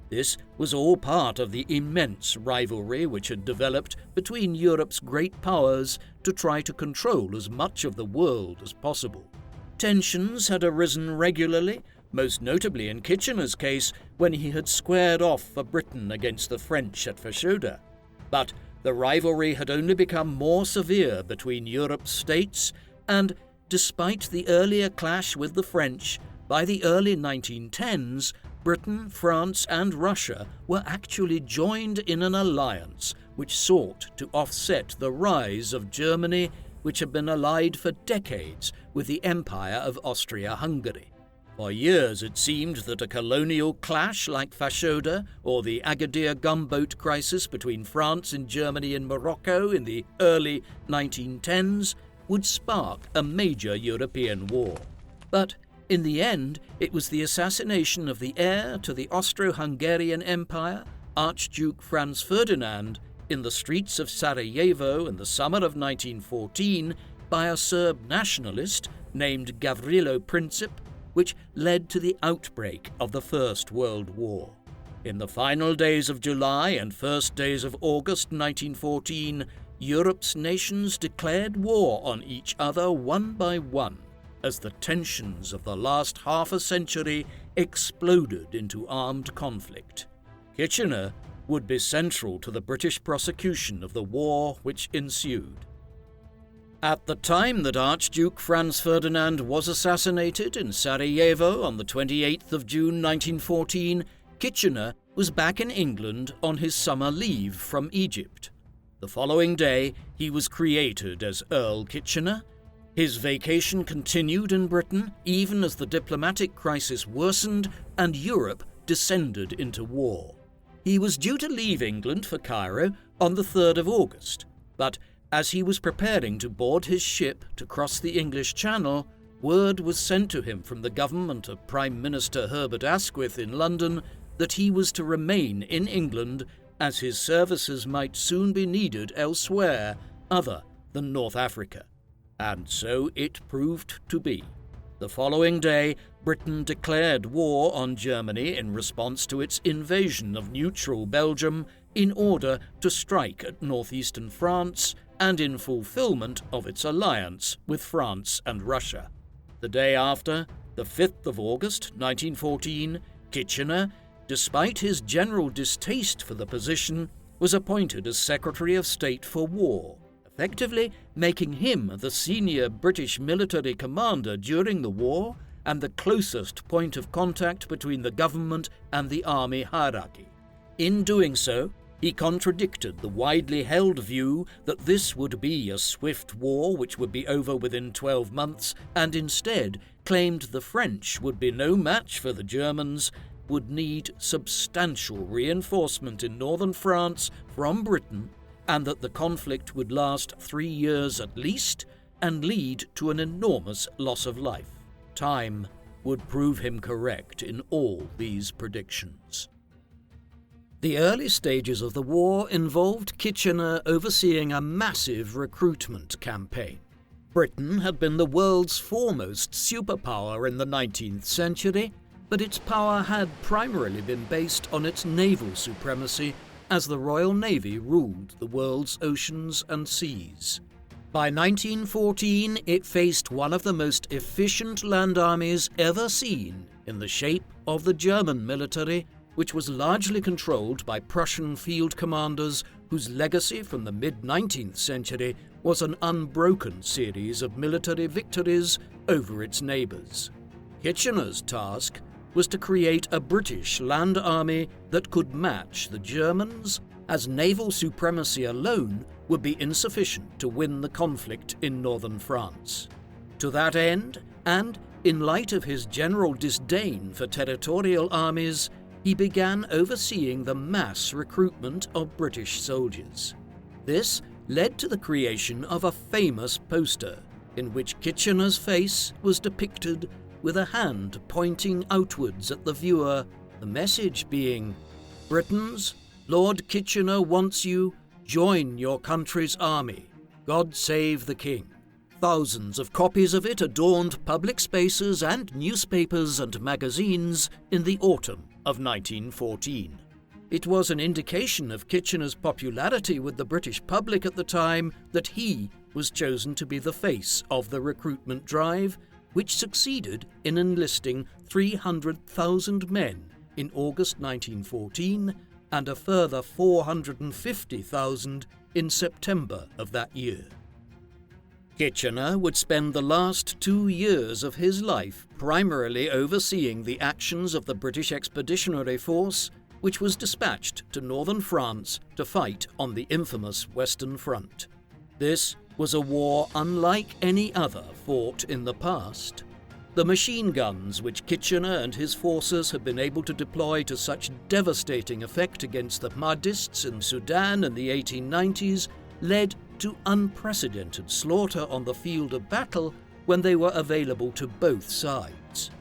[SPEAKER 1] This was all part of the immense rivalry which had developed between Europe's great powers to try to control as much of the world as possible. Tensions had arisen regularly, most notably in Kitchener's case when he had squared off for Britain against the French at Fashoda. But the rivalry had only become more severe between Europe's states, and despite the earlier clash with the French, by the early 1910s, Britain, France, and Russia were actually joined in an alliance which sought to offset the rise of Germany, which had been allied for decades with the Empire of Austria-Hungary. For years it seemed that a colonial clash like Fashoda or the Agadir gunboat crisis between France and Germany in Morocco in the early 1910s would spark a major European war. But in the end, it was the assassination of the heir to the Austro-Hungarian Empire, Archduke Franz Ferdinand, in the streets of Sarajevo in the summer of 1914 by a Serb nationalist named Gavrilo Princip, which led to the outbreak of the First World War. In the final days of July and first days of August 1914, Europe's nations declared war on each other one by one, as the tensions of the last half a century exploded into armed conflict. Kitchener would be central to the British prosecution of the war which ensued. At the time that Archduke Franz Ferdinand was assassinated in Sarajevo on the 28th of June 1914, Kitchener was back in England on his summer leave from Egypt. The following day, he was created as Earl Kitchener. His vacation continued in Britain even as the diplomatic crisis worsened and Europe descended into war. He was due to leave England for Cairo on the 3rd of August, but as he was preparing to board his ship to cross the English Channel, word was sent to him from the government of Prime Minister Herbert Asquith in London that he was to remain in England as his services might soon be needed elsewhere other than North Africa. And so it proved to be. The following day, Britain declared war on Germany in response to its invasion of neutral Belgium in order to strike at northeastern France and in fulfillment of its alliance with France and Russia. The day after, the 5th of August 1914, Kitchener, despite his general distaste for the position, was appointed as Secretary of State for War, effectively making him the senior British military commander during the war and the closest point of contact between the government and the army hierarchy. In doing so, he contradicted the widely held view that this would be a swift war which would be over within 12 months, and instead claimed the French would be no match for the Germans, would need substantial reinforcement in northern France from Britain, and that the conflict would last 3 years at least and lead to an enormous loss of life. Time would prove him correct in all these predictions. The early stages of the war involved Kitchener overseeing a massive recruitment campaign. Britain had been the world's foremost superpower in the 19th century, but its power had primarily been based on its naval supremacy, as the Royal Navy ruled the world's oceans and seas. By 1914, it faced one of the most efficient land armies ever seen in the shape of the German military, which was largely controlled by Prussian field commanders whose legacy from the mid-19th century was an unbroken series of military victories over its neighbours. Kitchener's task was to create a British land army that could match the Germans, as naval supremacy alone would be insufficient to win the conflict in northern France. To that end, and in light of his general disdain for territorial armies, he began overseeing the mass recruitment of British soldiers. This led to the creation of a famous poster in which Kitchener's face was depicted with a hand pointing outwards at the viewer, the message being, "Britons, Lord Kitchener wants you, join your country's army. God save the King." Thousands of copies of it adorned public spaces and newspapers and magazines in the autumn of 1914. It was an indication of Kitchener's popularity with the British public at the time that he was chosen to be the face of the recruitment drive, which succeeded in enlisting 300,000 men in August 1914 and a further 450,000 in September of that year. Kitchener would spend the last 2 years of his life primarily overseeing the actions of the British Expeditionary Force, which was dispatched to northern France to fight on the infamous Western Front. This was a war unlike any other fought in the past. The machine guns which Kitchener and his forces had been able to deploy to such devastating effect against the Mahdists in Sudan in the 1890s led to unprecedented slaughter on the field of battle when they were available to both sides.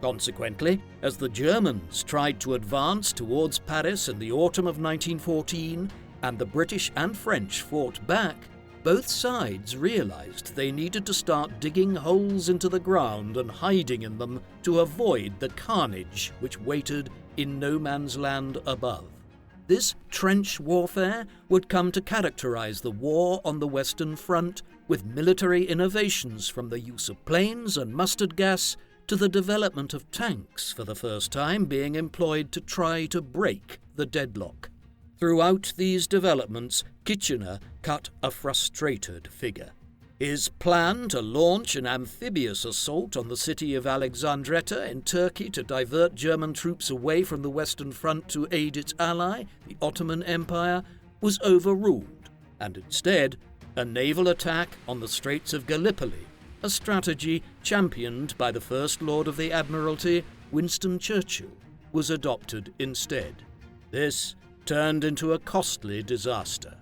[SPEAKER 1] Consequently, as the Germans tried to advance towards Paris in the autumn of 1914, and the British and French fought back, both sides realized they needed to start digging holes into the ground and hiding in them to avoid the carnage which waited in no man's land above. This trench warfare would come to characterize the war on the Western Front, with military innovations from the use of planes and mustard gas to the development of tanks for the first time being employed to try to break the deadlock. Throughout these developments, Kitchener cut a frustrated figure. His plan to launch an amphibious assault on the city of Alexandretta in Turkey to divert German troops away from the Western Front to aid its ally, the Ottoman Empire, was overruled, and instead, a naval attack on the Straits of Gallipoli, a strategy championed by the First Lord of the Admiralty, Winston Churchill, was adopted instead. This turned into a costly disaster.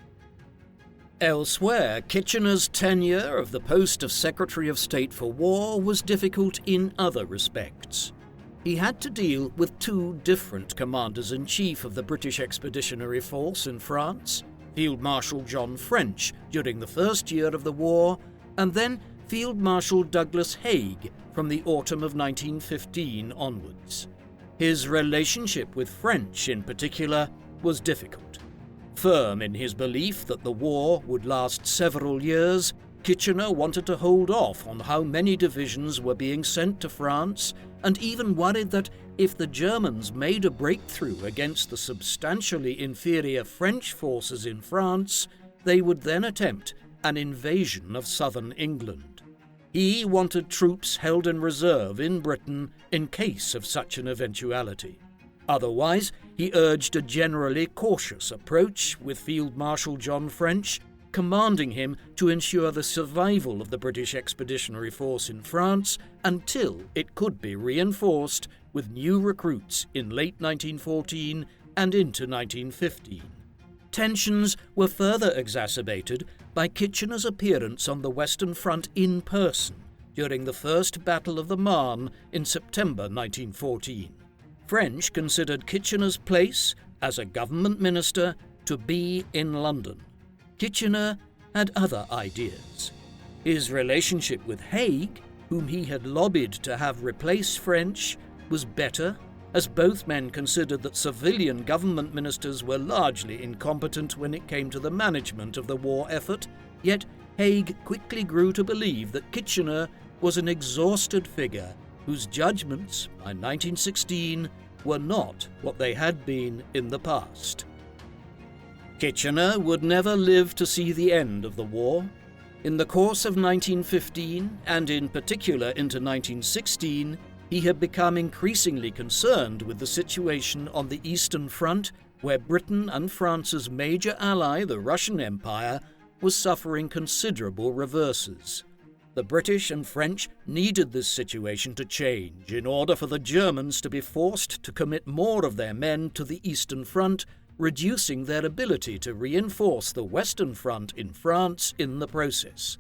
[SPEAKER 1] Elsewhere, Kitchener's tenure of the post of Secretary of State for War was difficult in other respects. He had to deal with two different commanders-in-chief of the British Expeditionary Force in France, Field Marshal John French during the first year of the war, and then Field Marshal Douglas Haig from the autumn of 1915 onwards. His relationship with French, in particular, was difficult. Firm in his belief that the war would last several years, Kitchener wanted to hold off on how many divisions were being sent to France, and even worried that if the Germans made a breakthrough against the substantially inferior French forces in France, they would then attempt an invasion of southern England. He wanted troops held in reserve in Britain in case of such an eventuality. Otherwise, he urged a generally cautious approach with Field Marshal John French, commanding him to ensure the survival of the British Expeditionary Force in France until it could be reinforced with new recruits in late 1914 and into 1915. Tensions were further exacerbated by Kitchener's appearance on the Western Front in person during the First Battle of the Marne in September 1914. French considered Kitchener's place as a government minister to be in London. Kitchener had other ideas. His relationship with Haig, whom he had lobbied to have replace French, was better, as both men considered that civilian government ministers were largely incompetent when it came to the management of the war effort, yet Haig quickly grew to believe that Kitchener was an exhausted figure whose judgments, by 1916, were not what they had been in the past. Kitchener would never live to see the end of the war. In the course of 1915, and in particular into 1916, he had become increasingly concerned with the situation on the Eastern Front, where Britain and France's major ally, the Russian Empire, was suffering considerable reverses. The British and French needed this situation to change in order for the Germans to be forced to commit more of their men to the Eastern Front, reducing their ability to reinforce the Western Front in France in the process.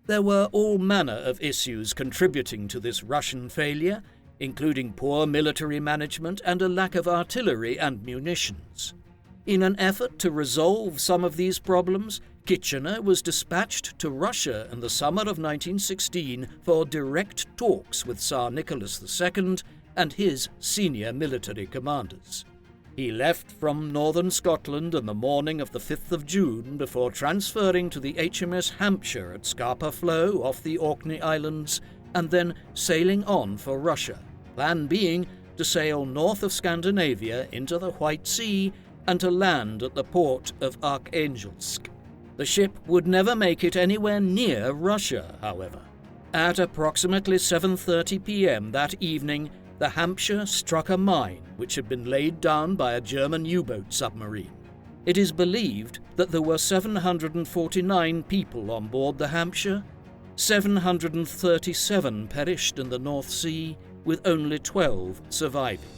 [SPEAKER 1] There were all manner of issues contributing to this Russian failure, including poor military management and a lack of artillery and munitions. In an effort to resolve some of these problems, Kitchener was dispatched to Russia in the summer of 1916 for direct talks with Tsar Nicholas II and his senior military commanders. He left from northern Scotland on the morning of the 5th of June before transferring to the HMS Hampshire at Scapa Flow off the Orkney Islands and then sailing on for Russia, plan being to sail north of Scandinavia into the White Sea and to land at the port of Arkhangelsk. The ship would never make it anywhere near Russia, however. At approximately 7:30 p.m. that evening, the Hampshire struck a mine which had been laid down by a German U-boat submarine. It is believed that there were 749 people on board the Hampshire. 737 perished in the North Sea, with only 12 surviving.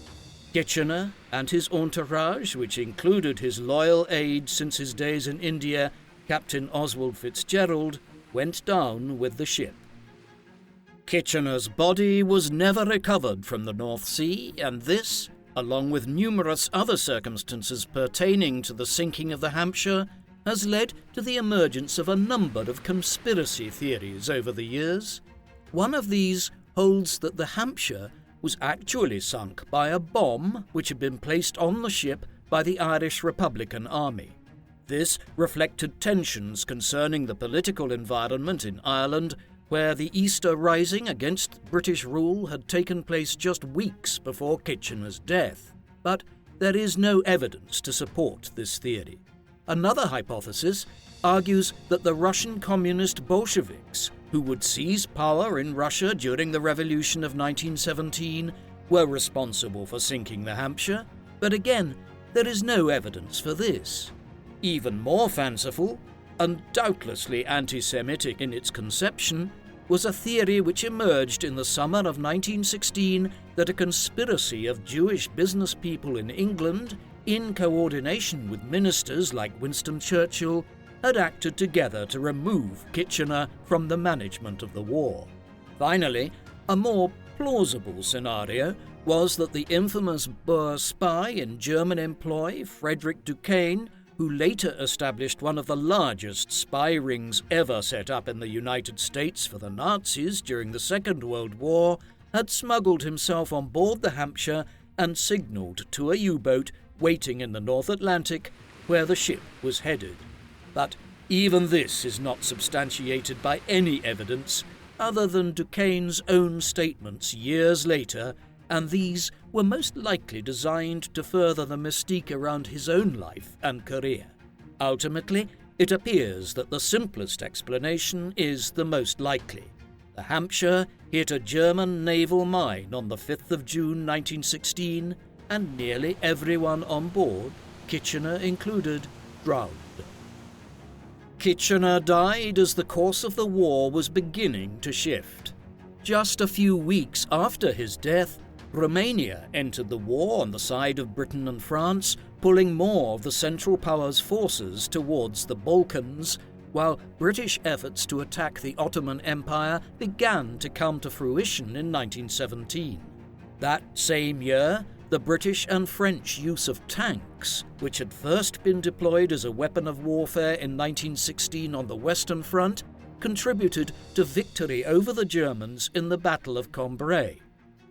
[SPEAKER 1] Kitchener and his entourage, which included his loyal aides since his days in India, Captain Oswald Fitzgerald, went down with the ship. Kitchener's body was never recovered from the North Sea, and this, along with numerous other circumstances pertaining to the sinking of the Hampshire, has led to the emergence of a number of conspiracy theories over the years. One of these holds that the Hampshire was actually sunk by a bomb which had been placed on the ship by the Irish Republican Army. This reflected tensions concerning the political environment in Ireland, where the Easter Rising against British rule had taken place just weeks before Kitchener's death. But there is no evidence to support this theory. Another hypothesis argues that the Russian communist Bolsheviks, who would seize power in Russia during the Revolution of 1917, were responsible for sinking the Hampshire, but again, there is no evidence for this. Even more fanciful, and doubtlessly anti-Semitic in its conception, was a theory which emerged in the summer of 1916 that a conspiracy of Jewish business people in England, in coordination with ministers like Winston Churchill, had acted together to remove Kitchener from the management of the war. Finally, a more plausible scenario was that the infamous Boer spy in German employ, Frederick Duquesne, who later established one of the largest spy rings ever set up in the United States for the Nazis during the Second World War, had smuggled himself on board the Hampshire and signalled to a U-boat waiting in the North Atlantic where the ship was headed. But even this is not substantiated by any evidence other than Duquesne's own statements years later, and these were most likely designed to further the mystique around his own life and career. Ultimately, it appears that the simplest explanation is the most likely. The Hampshire hit a German naval mine on the 5th of June 1916, and nearly everyone on board, Kitchener included, drowned. Kitchener died as the course of the war was beginning to shift. Just a few weeks after his death, Romania entered the war on the side of Britain and France, pulling more of the Central Powers' forces towards the Balkans, while British efforts to attack the Ottoman Empire began to come to fruition in 1917. That same year, the British and French use of tanks, which had first been deployed as a weapon of warfare in 1916 on the Western Front, contributed to victory over the Germans in the Battle of Cambrai.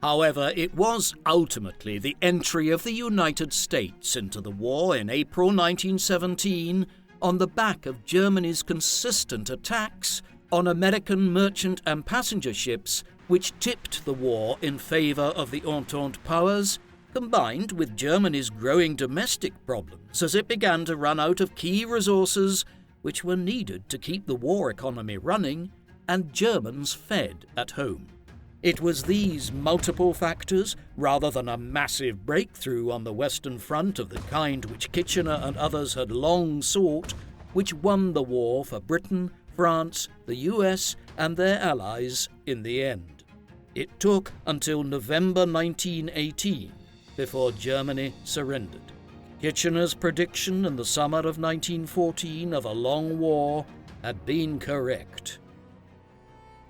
[SPEAKER 1] However, it was ultimately the entry of the United States into the war in April 1917, on the back of Germany's consistent attacks on American merchant and passenger ships, which tipped the war in favour of the Entente powers, combined with Germany's growing domestic problems as it began to run out of key resources which were needed to keep the war economy running and Germans fed at home. It was these multiple factors, rather than a massive breakthrough on the Western Front of the kind which Kitchener and others had long sought, which won the war for Britain, France, the US, and their allies in the end. It took until November 1918 before Germany surrendered. Kitchener's prediction in the summer of 1914 of a long war had been correct.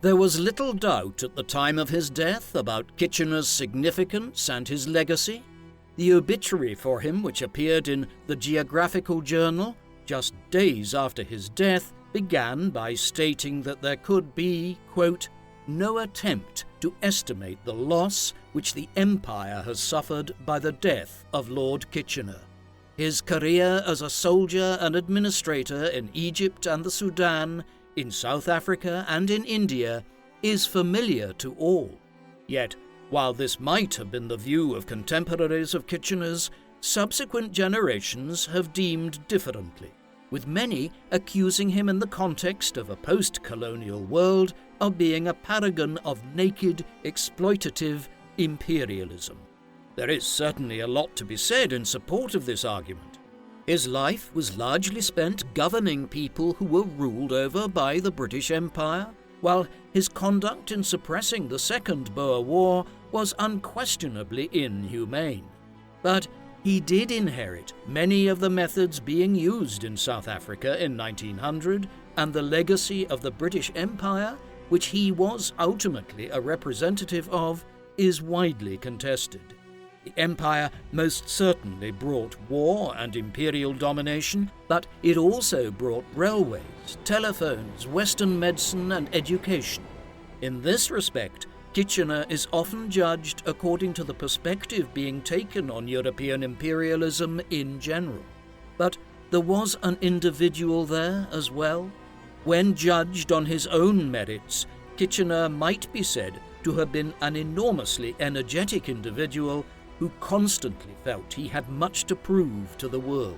[SPEAKER 1] There was little doubt at the time of his death about Kitchener's significance and his legacy. The obituary for him, which appeared in the Geographical Journal just days after his death, began by stating that there could be, quote, no attempt to estimate the loss which the Empire has suffered by the death of Lord Kitchener. His career as a soldier and administrator in Egypt and the Sudan, in South Africa and in India, is familiar to all. Yet, while this might have been the view of contemporaries of Kitchener's, subsequent generations have deemed differently, with many accusing him in the context of a post-colonial world of being a paragon of naked, exploitative imperialism. There is certainly a lot to be said in support of this argument. His life was largely spent governing people who were ruled over by the British Empire, while his conduct in suppressing the Second Boer War was unquestionably inhumane. But He did inherit many of the methods being used in South Africa in 1900, and the legacy of the British Empire, which he was ultimately a representative of, is widely contested. The empire most certainly brought war and imperial domination, but it also brought railways, telephones, Western medicine and education. In this respect, Kitchener is often judged according to the perspective being taken on European imperialism in general. But there was an individual there as well. When judged on his own merits, Kitchener might be said to have been an enormously energetic individual who constantly felt he had much to prove to the world.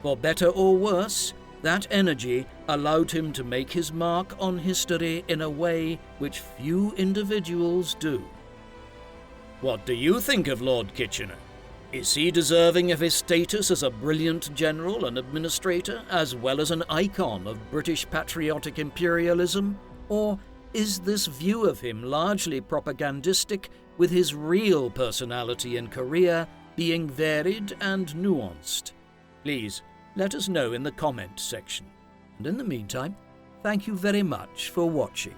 [SPEAKER 1] For better or worse, that energy allowed him to make his mark on history in a way which few individuals do. What do you think of Lord Kitchener? Is he deserving of his status as a brilliant general and administrator, as well as an icon of British patriotic imperialism? Or is this view of him largely propagandistic, with his real personality and career being varied and nuanced? Please let us know in the comment section. And in the meantime, thank you very much for watching.